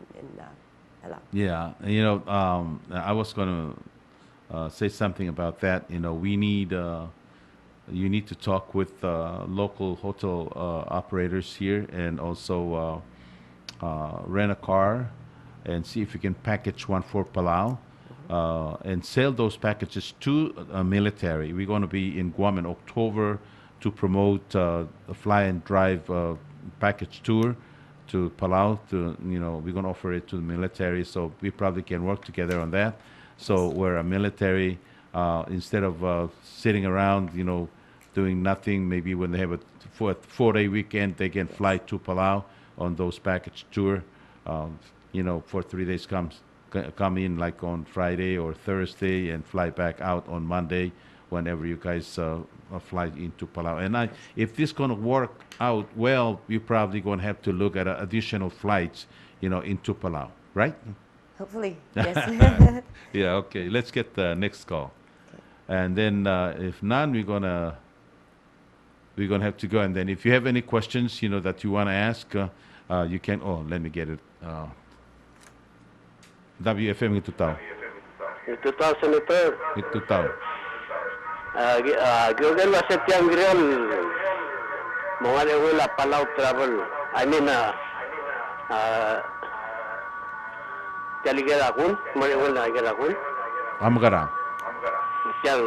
Palau. Yeah, you know, I was going to say something about that. You know, we need. You need to talk with local hotel operators here and also rent a car and see if you can package one for Palau and sell those packages to military. We're going to be in Guam in October to promote a fly and drive package tour to Palau. You know, we're going to offer it to the military, so we probably can work together on that. So we're a military, instead of sitting around, you know, doing nothing, maybe when they have a 4-day weekend, they can fly to Palau on those package tour. You know, for 3 days come in like on Friday or Thursday and fly back out on Monday whenever you guys fly into Palau. And if this going to work out well, you're probably going to have to look at additional flights, you know, into Palau, right? Hopefully, yes. Yeah, okay. Let's get the next call. Okay. And then if none, we're gonna have to go. And then if you have any questions, you know, that you want to ask, you can. Oh, let me get it. WFM itu tahu. Itu tahu senator. Itu tahu. Gilgal masih tiang grill. Mengalir wala Palau travel. I mean, Jaligera kun, mengalir wala Jaligera kun. Amgara. Yang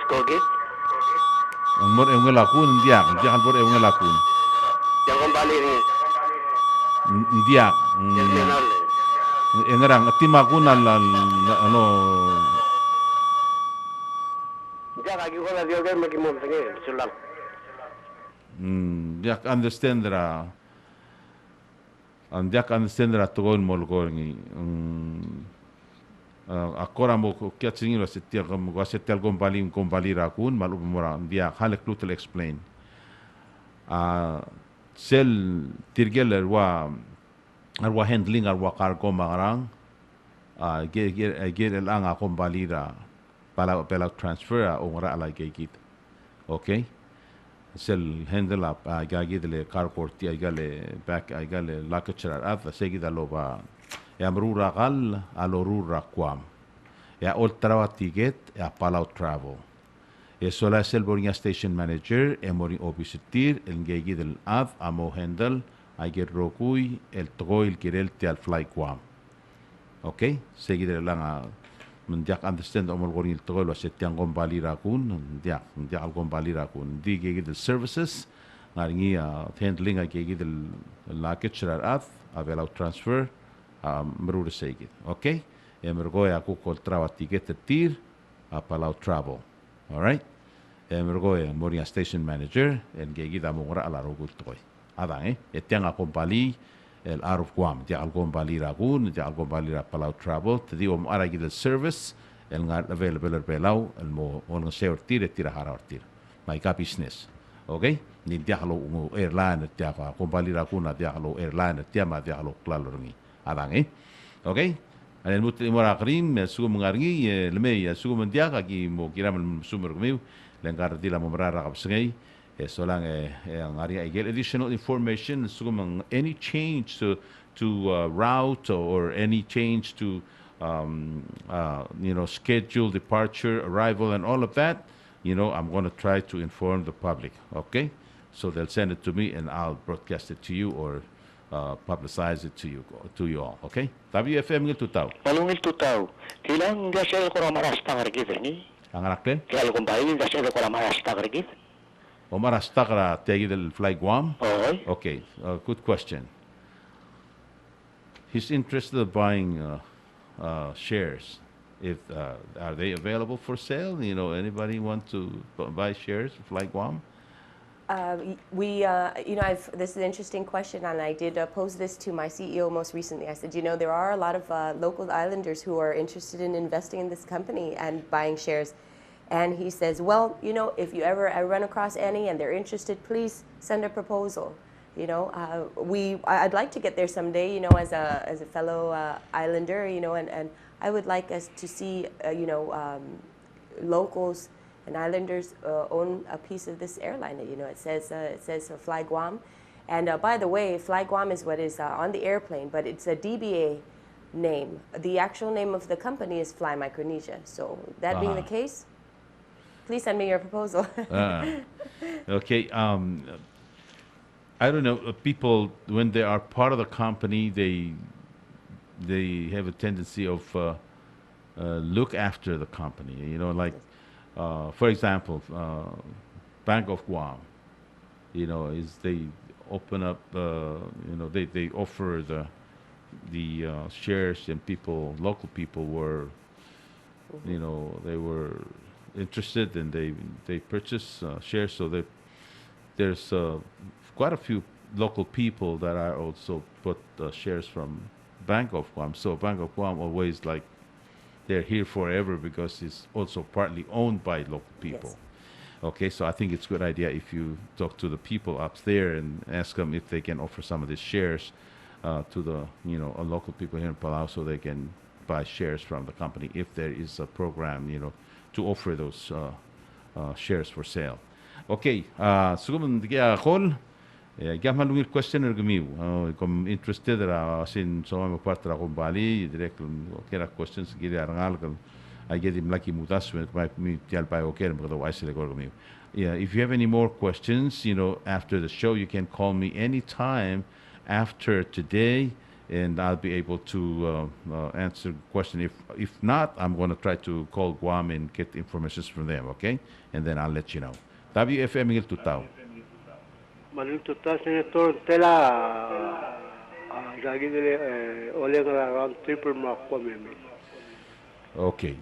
skogit. Umur yang lakun dia, jangan umur yang lakun. Yang kembali ni. Dia. Yang Engarang timakun ano. Dia kaki ko na dia kan magimum tenge sulang. Dia understand ra. Dia understand ra tugon molgor ni. akora mo catering lo setia kam go setia gombali rakun malu mora dia halek lutel explain sel tirgel arwa handling arwa cargo mangarang get el anga gombali ra pala transfer ongara ala gigit okay sel handle up gagidle cargo ti agale back agale lakachar at segida loba ya mrura gal alorura Guam ya ultra ticket ya palau travel sola sel boringa station manager emoring obisitir el gegi del ad amo handle ager rokui el troil kirel ti al Fly Guam okay seguida langa mendiak understand omol goring el troil setiang gombali rakun dia al gombali rakun di gegi del services ngaringi handling gegi del luggage at available transfer merur segit okay emergo ya ku kontra ticket tir palau travel all right emergo ya moria station manager en gegi da mongora ala rogul toy adang etiang akompali el out of Guam dia algombali ragun dia algombali ra palau travel tadi om ara gid service el ngar available belau el mo on share tir tira hara tir my ka business okay ni dia halo airline dia ka kombali ragun dia halo airline dia ma dia halo klalorngi adang okay ane muti mora krim sugu mengarngi leme ya sugu mendiak aki mo kiram sumber kemiu lengkar dila memrara kapsengai solang yang area get additional information sugu meng any change to route or any change to schedule departure arrival and all of that I'm going to try to inform the public okay so they'll send it to me and I'll broadcast it to you or publicize it to you all, okay? WFM ngil tutaw. Palungil tutaw. Tilang gasel ko marasta kargit ni. Ang arakten? Kaya kung bayin gasel ko marasta kargit. O marasta kara tegi del Fly Guam? Okay, good question. He's interested in buying shares. If are they available for sale? Anybody want to buy shares of Fly Guam? This is an interesting question, and I did pose this to my CEO most recently. I said, there are a lot of local islanders who are interested in investing in this company and buying shares. And he says, well, if you ever run across any and they're interested, please send a proposal. I'd like to get there someday, as a fellow islander, and I would like us to see, locals and islanders own a piece of this airline. It says Fly Guam, and by the way, Fly Guam is what is on the airplane, but it's a DBA name. The actual name of the company is Fly Micronesia. So that being the case, please send me your proposal. Okay. I don't know. People, when they are part of the company, they have a tendency of look after the company. For example, Bank of Guam, is they open up, they offer the shares, and local people were, they were interested, and they purchased shares. So there's quite a few local people that are also put shares from Bank of Guam. So Bank of Guam always they're here forever because it's also partly owned by local people. Yes. Okay, so I think it's a good idea if you talk to the people up there and ask them if they can offer some of these shares to the local people here in Palau, so they can buy shares from the company if there is a program to offer those shares for sale. Okay, suguman diya call. Gaman lungil question gamiu. Kom interested sin so mo part ra kung bali direct kera questions gili arangal kal I get him lucky mutas when mi tial pa okay mo daw ay sila gamiu. Yeah, if you have any more questions, after the show, you can call me anytime after today, and I'll be able to answer the question. If not, I'm going to try to call Guam and get information from them, okay? And then I'll let you know. WFM Miguel Tutao. Malito ta Senator Tela lagi nila oleng around triple mark ko memi. Okay.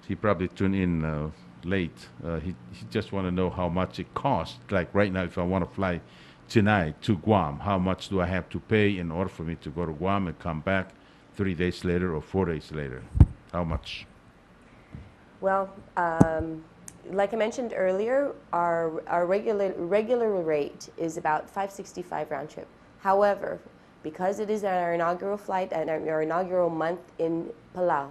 He probably tuned in late. He just want to know how much it costs. Like right now, if I want to fly tonight to Guam, how much do I have to pay in order for me to go to Guam and come back 3 days later or 4 days later? How much? Well, like I mentioned earlier, our regular rate is about $565 round trip. However, because it is our inaugural flight and our inaugural month in Palau,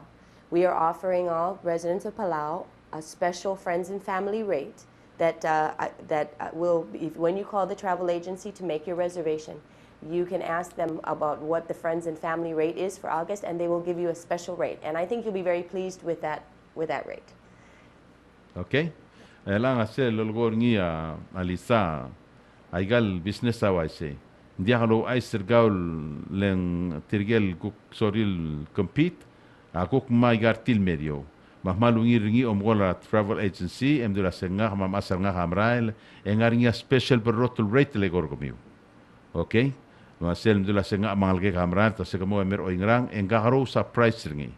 we are offering all residents of Palau a special friends and family rate that will be, when you call the travel agency to make your reservation, you can ask them about what the friends and family rate is for August, and they will give you a special rate. And I think you'll be very pleased with that rate. Okay. Lang ase lolgor ngi alisa aigal business awai dia kalau ai sergaul leng tirgel kuk soril compete akuk mai gartil medio mahmalungi ringi omgola travel agency emdula sengah mam asal ngah amrail engaringa special berrotul rate le gorgomiu. Okay. Masel mdula sengah mangalge kamran ta segamo emer oingrang engaro surprise ringi.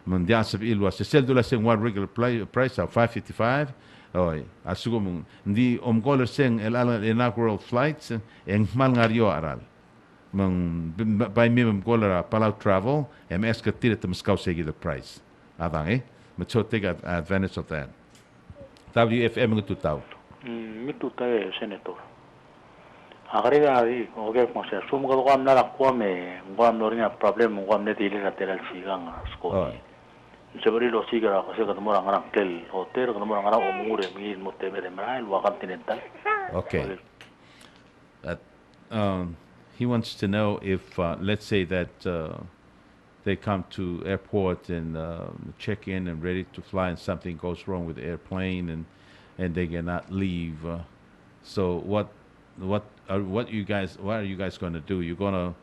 Mendia sab ilwa sel dula seng one regular price of 555. Oi, asugum ndi omgoler seng el inaugural flights en mal ngario aral. By me omgoler Palau travel MS ka tira tem skau segi the price. Adang macho take advantage of that. WFM ngututaw. Mitutay senator. Agariga ari oge masa sumgal Guam na lakwame Guam noringa problem Guam ne dili na teral sigang sko. Seberi lo sigara kasi ketemu orang tel hotel ketemu orang umure mil mutemere mail wa continental. Okay. He wants to know if let's say that they come to airport and check in and ready to fly and something goes wrong with the airplane and they cannot leave. So what are you guys going to do? You're going to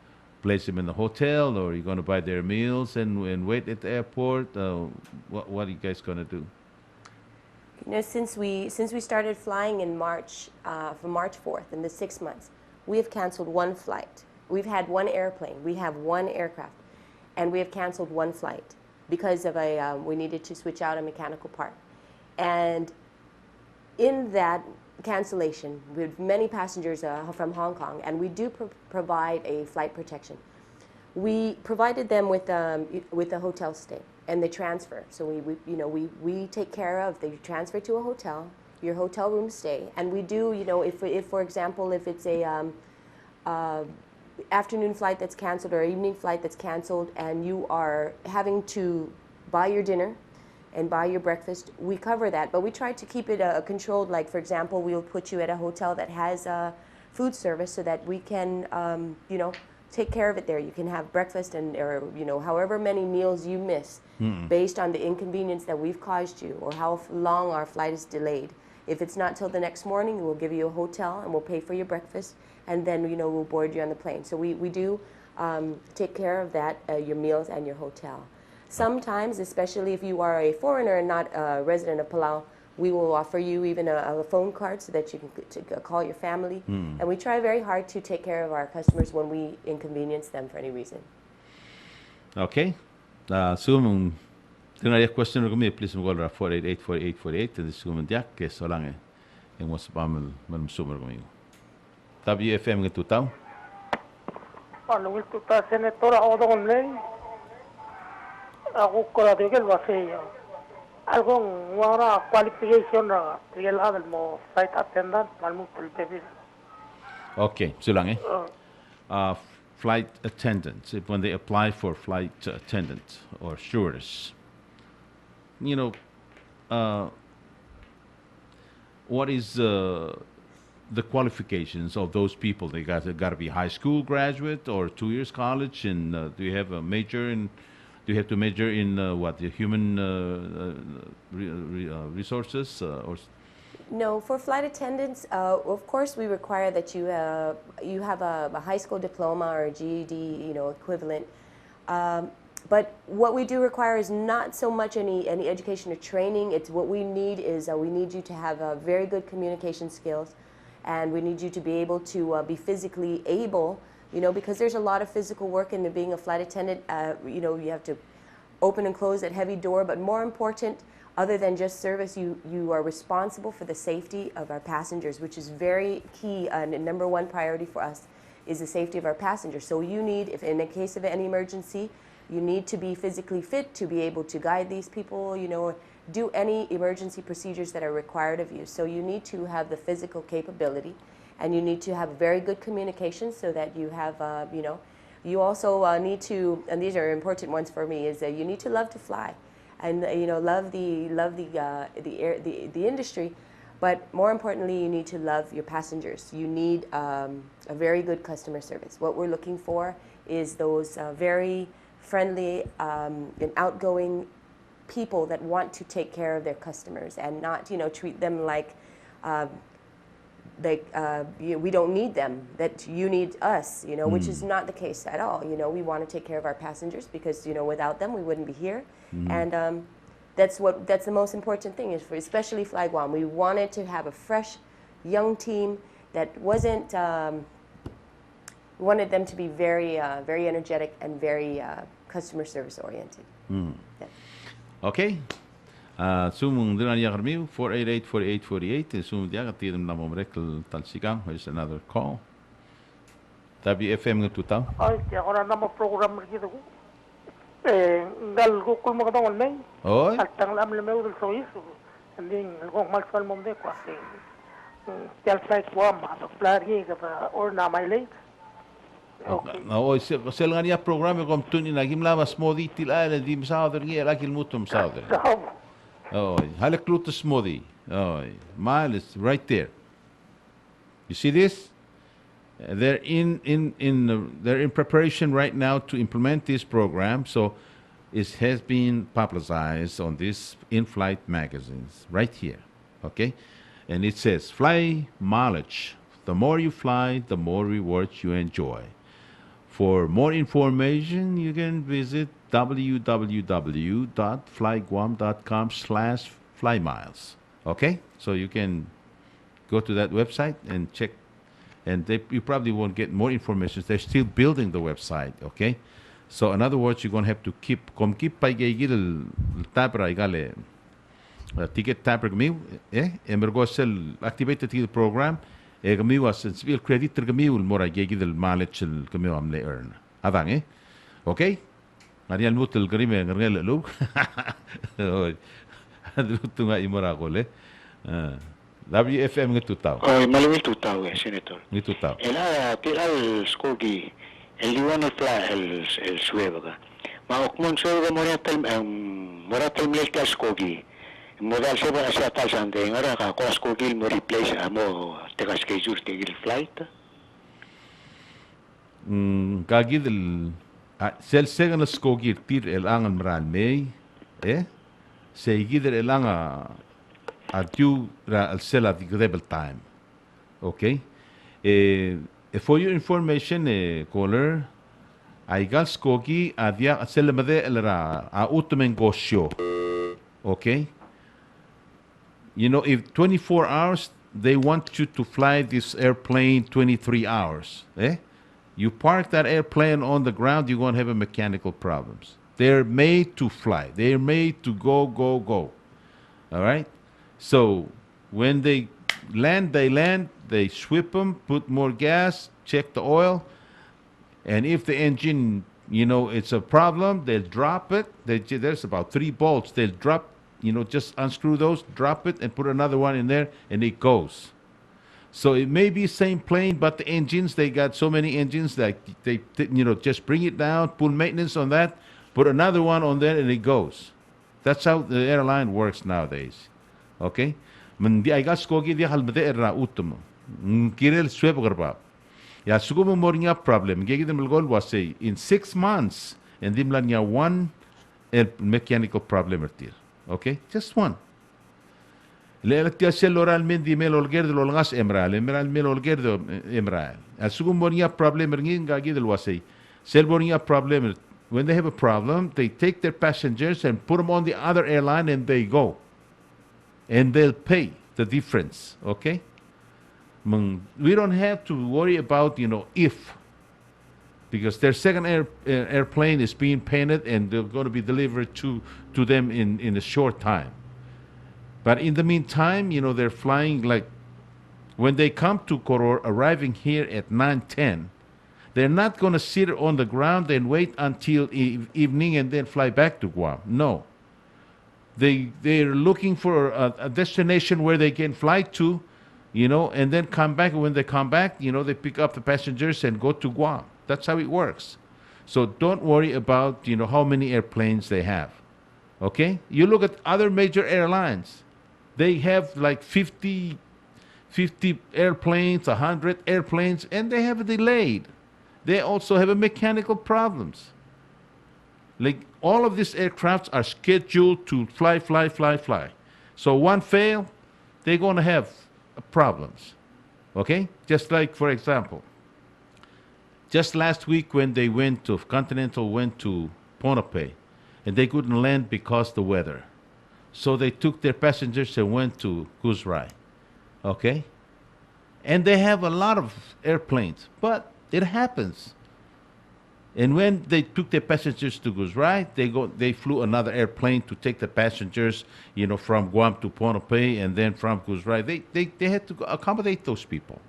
place them in the hotel, or are you going to buy their meals and wait at the airport? What are you guys going to do? You know, since we started flying in March, from March 4th, in the 6 months, we have canceled one flight. We've had one airplane. We have one aircraft, and we have canceled one flight because of we needed to switch out a mechanical part. And in that cancellation, we have many passengers from Hong Kong, and we do provide a flight protection. We provided them with a hotel stay and the transfer. So we take care of the transfer to a hotel, your hotel room stay, and we do, if for example, if it's a afternoon flight that's canceled or evening flight that's canceled, and you are having to buy your dinner and buy your breakfast, we cover that, but we try to keep it controlled. Like, for example, we'll put you at a hotel that has food service so that we can, take care of it there. You can have breakfast or however many meals you miss based on the inconvenience that we've caused you or how long our flight is delayed. If it's not till the next morning, we'll give you a hotel and we'll pay for your breakfast, and then, we'll board you on the plane. So we do take care of that, your meals and your hotel. Sometimes, especially if you are a foreigner and not a resident of Palau, we will offer you even a phone card so that you can call your family. And we try very hard to take care of our customers when we inconvenience them for any reason. Okay. So, tinaya question ko mi please mo gol 488-4848 and this woman diak ke so lang yung mas pamel man summer ko WFM ng tutaw. Ano gusto ta senator ako doon lang. Ako ko dito kel basaya. Algong wala qualification na tigel hadal mo flight attendant malmo pulpebil. Okay, so lang flight attendants, when they apply for flight attendant or stewardess, what is the qualifications of those people? They got to be high school graduate or 2 years college, and do you have a major in? Do you have to major in what, the human resources or? No, for flight attendants, of course, we require that you have a high school diploma or a GED, equivalent. But what we do require is not so much any education or training. It's what we need is we need you to have very good communication skills, and we need you to be able to be physically able. Because there's a lot of physical work in being a flight attendant. You have to open and close that heavy door, but more important, other than just service, you are responsible for the safety of our passengers, which is very key and #1 priority for us is the safety of our passengers. So you need, if in the case of any emergency, You need to be physically fit to be able to guide these people, do any emergency procedures that are required of you. So you need to have the physical capability, and you need to have very good communication so that you have, you also need to, and these are important ones for me, is that you need to love to fly, and love the industry, but more importantly, you need to love your passengers. You need a very good customer service. What we're looking for is those very friendly and outgoing people that want to take care of their customers and not, treat them like we don't need them, that you need us, which is not the case at all. We want to take care of our passengers because, without them, we wouldn't be here. And that's the most important thing, is especially Fly Guam. We wanted to have a fresh, young team that wasn't, we wanted them to be very, very energetic and very customer service oriented. Yeah. Okay. Sumung dinan yakarmiu 488-4848. Sumung dia katirim na momrekal talsikang. Here's another call. WFM ngututaw. Ay, kaya ko na naman program gitu ko. Ngal ko kung mga tawon na. Oy. At ang lam lamay udol so iso. Hindi kung malsal mo de ko kasi. Tel Fly Guam at plari ka or na may late. Okay. Oy, sel nga niya programa kom tunin nagim lamas modi tilala dim sauder ngi lakil mutum sauder. Oh, halaklut smoothie. Oh, mile is right there. You see this? They're they're in preparation right now to implement this program. So it has been publicized on this in-flight magazines right here. Okay, and it says fly mileage. The more you fly, the more rewards you enjoy. For more information, you can visit www.flyguam.com/flymiles. Okay, so you can go to that website and check, and you probably won't get more information. They're still building the website. Okay, so in other words, you're going to have to keep tabra igale ticket tabra gamiu emergosel activate the program gamiu as civil credit gamiu mora gigil mileage gamiu amle earn adang okay. Marial mutul grime ngel lu. Adu nga imora ko le. WFM ngitutaw. Oh, malawil tutaw senator. Ngitutaw. Ela tiral skogi el liwano fla el sueva. Ma okmon sueva moratal milka skogi. Modal seba sa tal sande ngara ka ko skogi mo replace amo tega schedule tegil flight. Kagid sel segan skogir tir el angan maral may seguider el anga atiu ra al sel at the time. Okay, for your information caller I gal skogi adia sel made el ra a utmen gosyo. Okay, if 24 hours they want you to fly this airplane 23 hours you park that airplane on the ground, you're going to have mechanical problems. They're made to fly. They're made to go, go, go. All right? So when they land, they sweep them, put more gas, check the oil. And if the engine, it's a problem, they'll drop it. There's about 3 bolts. They'll drop, just unscrew those, drop it, and put another one in there, and it goes. So it may be same plane, but the engines, they got so many engines that they just bring it down, pull maintenance on that, put another one on there, and it goes. That's how the airline works nowadays. Okay? Mandi ay gas kogi di halmade erra utum. Kirel sweb garba. Ya sugumo moringa problem. Gegi dem gol was say in 6 months and dimlan ya one mechanical problem ertir. Okay? Just one. Leelaktia selloral mendi melolgerdo lolgas emral melolgerdo emral. Asugumbonia problem ringa gidel wasay. Selbonia problem. When they have a problem, they take their passengers and put them on the other airline and they go. And they'll pay the difference, okay? We don't have to worry about, if. Because their second airplane is being painted and they're going to be delivered to them in a short time. But in the meantime, they're flying like, when they come to Koror, arriving here at 9:10, They're not going to sit on the ground and wait until evening and then fly back to Guam. No. They're looking for a destination where they can fly to, and then come back. When they come back, they pick up the passengers and go to Guam. That's how it works. So don't worry about, how many airplanes they have. Okay? You look at other major airlines. They have like 50 airplanes, 100 airplanes, and they have delayed. They also have mechanical problems. Like all of these aircrafts are scheduled to fly. So one fail, they're going to have problems. Okay? Just like, for example, just last week when they Continental went to Ponape, and they couldn't land because the weather. So they took their passengers and went to Guzrai. Okay? And they have a lot of airplanes, but it happens. And when they took their passengers to Guzrai, they flew another airplane to take the passengers, from Guam to Ponape, and then from Guzrai. They had to accommodate those people.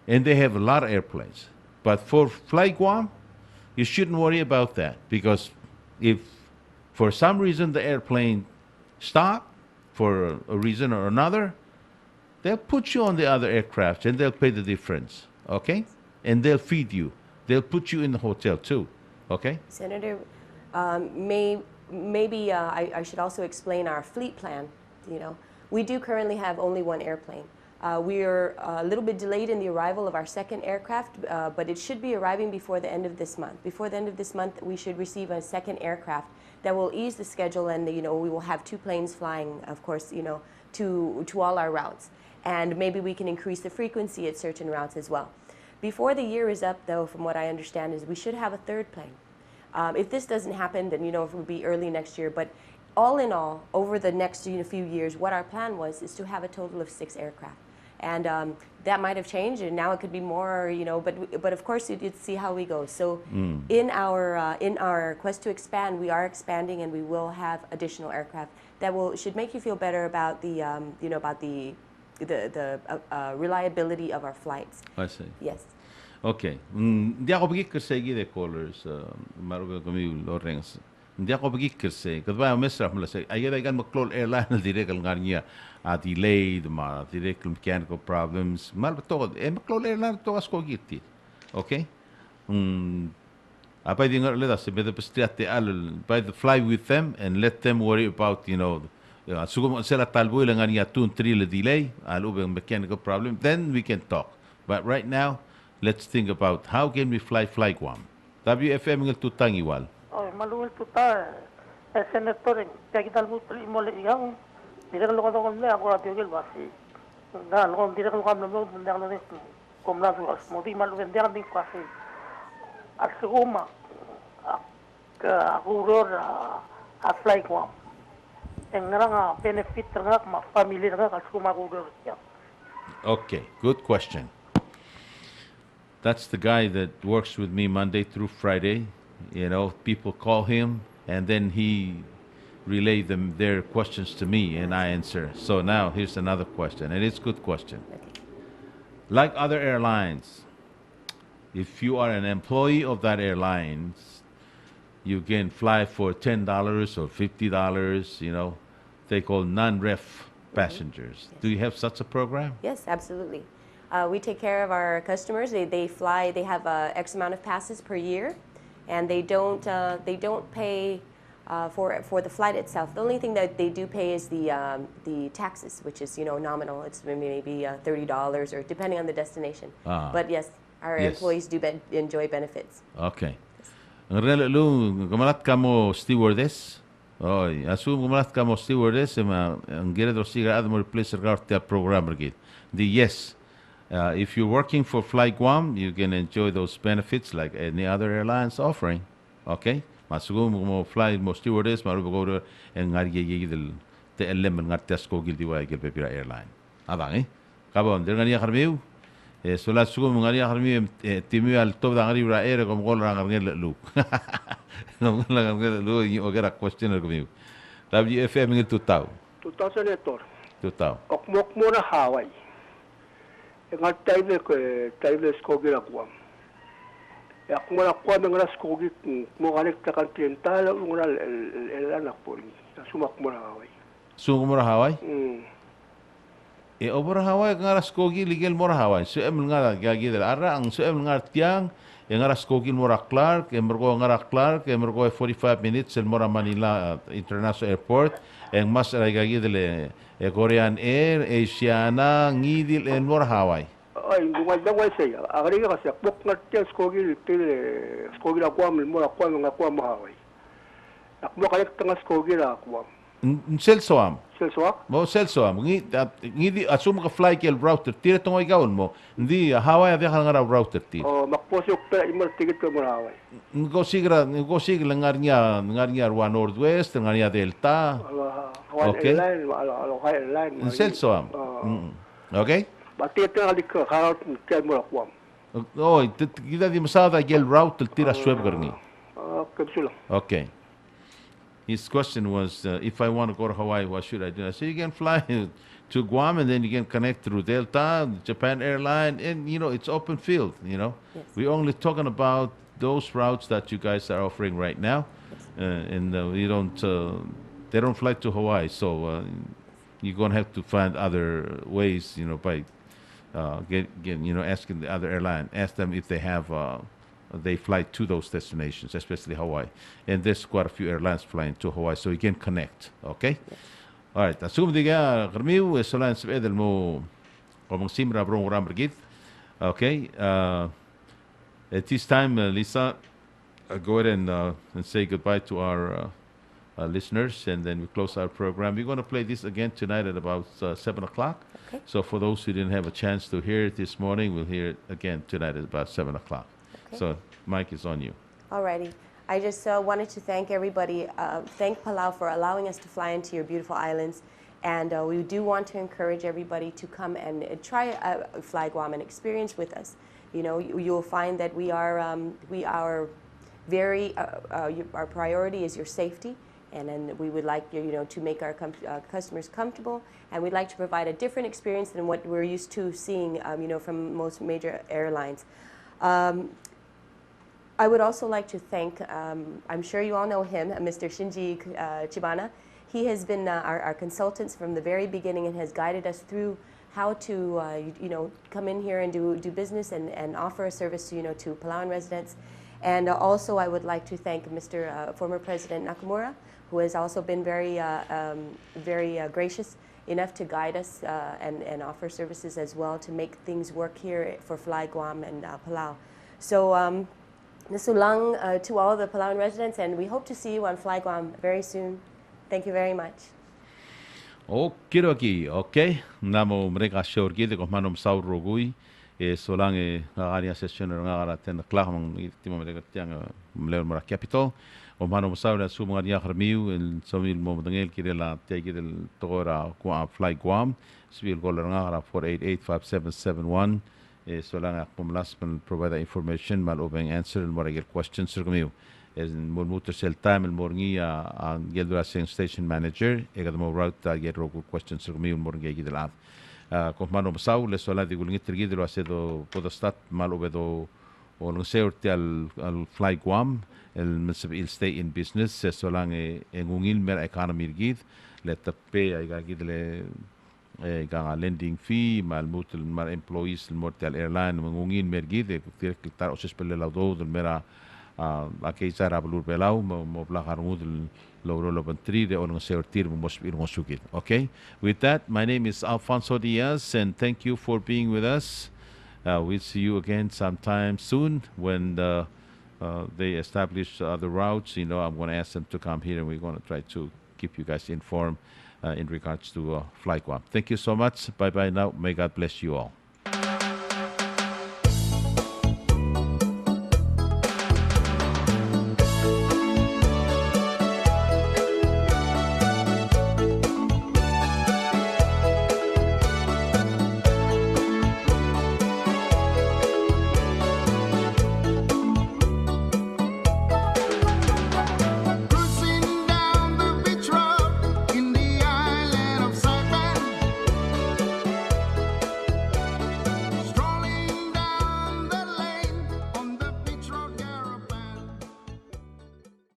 And they have a lot of airplanes. But for Fly Guam, you shouldn't worry about that, because if for some reason the airplane stopped for a reason or another, they'll put you on the other aircraft and they'll pay the difference, okay? And they'll feed you. They'll put you in the hotel too, okay? Senator, maybe I should also explain our fleet plan. We do currently have only one airplane. We are a little bit delayed in the arrival of our second aircraft, but it should be arriving before the end of this month. Before the end of this month, we should receive a second aircraft that will ease the schedule, and we will have 2 planes flying, of course, to all our routes. And maybe we can increase the frequency at certain routes as well. Before the year is up, though, from what I understand, is we should have a 3rd plane. If this doesn't happen, then it will be early next year. But all in all, over the next few years, what our plan is to have a total of 6 aircraft. And that might have changed, and now it could be more, but of course you'd see how we go. So in our quest to expand, we are expanding, and we will have additional aircraft that should make you feel better about the reliability of our flights. I see. Yes. Okay. Hindi ako bigikir de callers, maruga kami Lorenz. Hindi ako bigikir kasi ba mesra mula say ayada gan maklol airline direct ang niya delayed, direct mechanical problems. Mal to maklol airline to as ko giti. Okay? Apay di nga let us be the pastriate by the fly with them and let them worry about, sugum sila talbo lang niya 2-3 delay, alubang mechanical problem, then we can talk. But right now, let's think about how can we fly Guam. WFM ng tutang iwal. Oh, maluwal po ta. Senator, kaya kita mo le yang. Tidak kalau kau le aku rati ogel basi. Dan kalau tidak kalau kamu mau benda kalau ni komna tu as modi malu benda ni kuasi. Aksuma ke aku ror a Fly Guam. Engrang benefit terngak ma family terngak aksuma aku ror ya. Okay, good question. That's the guy that works with me Monday through Friday. People call him, and then he relay their questions to me, and I answer. So now here's another question, and it's a good question. Like other airlines, if you are an employee of that airline, you can fly for $10 or $50, they call non-ref passengers. Yes. Do you have such a program? Yes, absolutely. We take care of our customers. They fly. They have X amount of passes per year, and they don't pay for the flight itself. The only thing that they do pay is the taxes, which is nominal. It's maybe $30 or depending on the destination. But yes, our employees do enjoy benefits. Okay. Ang lu gumalat kamo stewardess. Asum gumalat kamo stewardess ang giredo siga admo replace the program again. Yes. If you're working for Fly Guam, you can enjoy those benefits like any other airlines offering. Okay? Masugum mo fly mo stewardess marugo en ngari del te element ngartas ko gildi wa gel pepira airline. Abang kabon der ngari kharmiu sola sugum ngari kharmiu timi al top da ngari ra air kom gol ra ngel lu. No la ngel lu o gera question ko miu. WFM ngel tutau. Tutau senator. Tutau. Okmok mo na Hawaii. Ngat tayo ko skogi ra Guam. Ya como la cuando ngara skogi mo conecta kan tientala ngara el anak por ni. Suma como la Hawaii. Sungo mora Hawaii? E obora Hawaii ngara skogi ligel mora Hawaii. So em ngara gagi del ara ang so em ngara tiang ngara skogi mora Clark, emergo ngara Clark, emergo 45 minutes el mora Manila International Airport, eng mas gagi del Korean Air, Asiana, ngidil el mora Hawaii. Ay, gumanda wa say. Agari ka kasi bok ngartia skogi skogi la Guam mora Guam nga Guam Hawaii. Akmo conecta nga skogi la Guam. Selsoam. Selsoak? Mo selsoam. Ngidi asum ka fly kel router tira tong igawon mo. Hindi Hawaii ade ngara router tira. Oh, makposok pa imol ticket ko mora Hawaii. Ngo sigra ngarnya Rua Northwest, ngarnya Delta. Okay. Airline. Selsoam. Okay? Bati ito nga dikka karat kaya mora Guam. Oh, kita di masada gel router tira sweb garni. Kapsula. Okay. His question was, if I want to go to Hawaii, what should I do? I said, you can fly to Guam and then you can connect through Delta, Japan Airline, and, it's open field, Yes. We're only talking about those routes that you guys are offering right now. Yes. And they don't fly to Hawaii, so you're going to have to find other ways, by asking the other airline, ask them if they have they fly to those destinations, especially Hawaii. And there's quite a few airlines flying to Hawaii, so you can connect, okay? Yes. All right, assume diga Garmiu, solan sebedel mo komong simra brong rambergit. Okay, at this time, Lisa, go ahead and say goodbye to our listeners, and then we close our program. We're going to play this again tonight at about 7 o'clock. Okay. So for those who didn't have a chance to hear it this morning, we'll hear it again tonight at about 7 o'clock. Okay. So, Mike is on you. Alrighty. I just wanted to thank everybody, thank Palau for allowing us to fly into your beautiful islands. And we do want to encourage everybody to come and try Fly Guam and experience with us. You'll find that we are very, our priority is your safety. And then we would like to make our customers comfortable, and we'd like to provide a different experience than what we're used to seeing, from most major airlines. I would also like to thank, I'm sure you all know him, Mr. Shinji Chibana. He has been our consultant from the very beginning and has guided us through how to, come in here and do business and offer a service, to Palauan residents. And also I would like to thank Mr. Former President Nakamura, who has also been very gracious enough to guide us and offer services as well to make things work here for Fly Guam and Palau. So Nasulang to all the Palauan residents, and we hope to see you on Fly Guam very soon. Thank you very much. Okidoki, okay. Namo mereka syorgi de kohmanom saurogui. Solang ngari session ngara 10 o'clock mang timo mereka tiang mleo mara capital. Kohmanom saur da sum ngari kharmiu el somil mo dangel kirela tiagi del tora Guam Fly Guam. Sibil golar ngara 4885771. Solang akpom last provide information mal obeng answer and more questions kamiu. As in Murmuter Cell Time and Morngia and Geldura Station Manager, Egadamo route get rogu questions kamiu morngia gidelat. Kohmano Masau, le sola di gulingit gidelo acedo podostat mal obedo o nseurte al Fly Guam, il stay in business, se solang engungil mer economy gid, le tape ay gidele gang lending fee mal mutul mal employees el mortal airline mungin mergide tar oses pele laudo del mera akay sara blur belau mo blahar mudul loro lobantri de on seortir mos sukit. Okay, with that, my name is Alfonso Diaz, and thank you for being with us. We'll see you again sometime soon when they establish the routes. I'm going to ask them to come here, and we're going to try to keep you guys informed in regards to Fly Guam. Thank you so much. Bye-bye now. May God bless you all.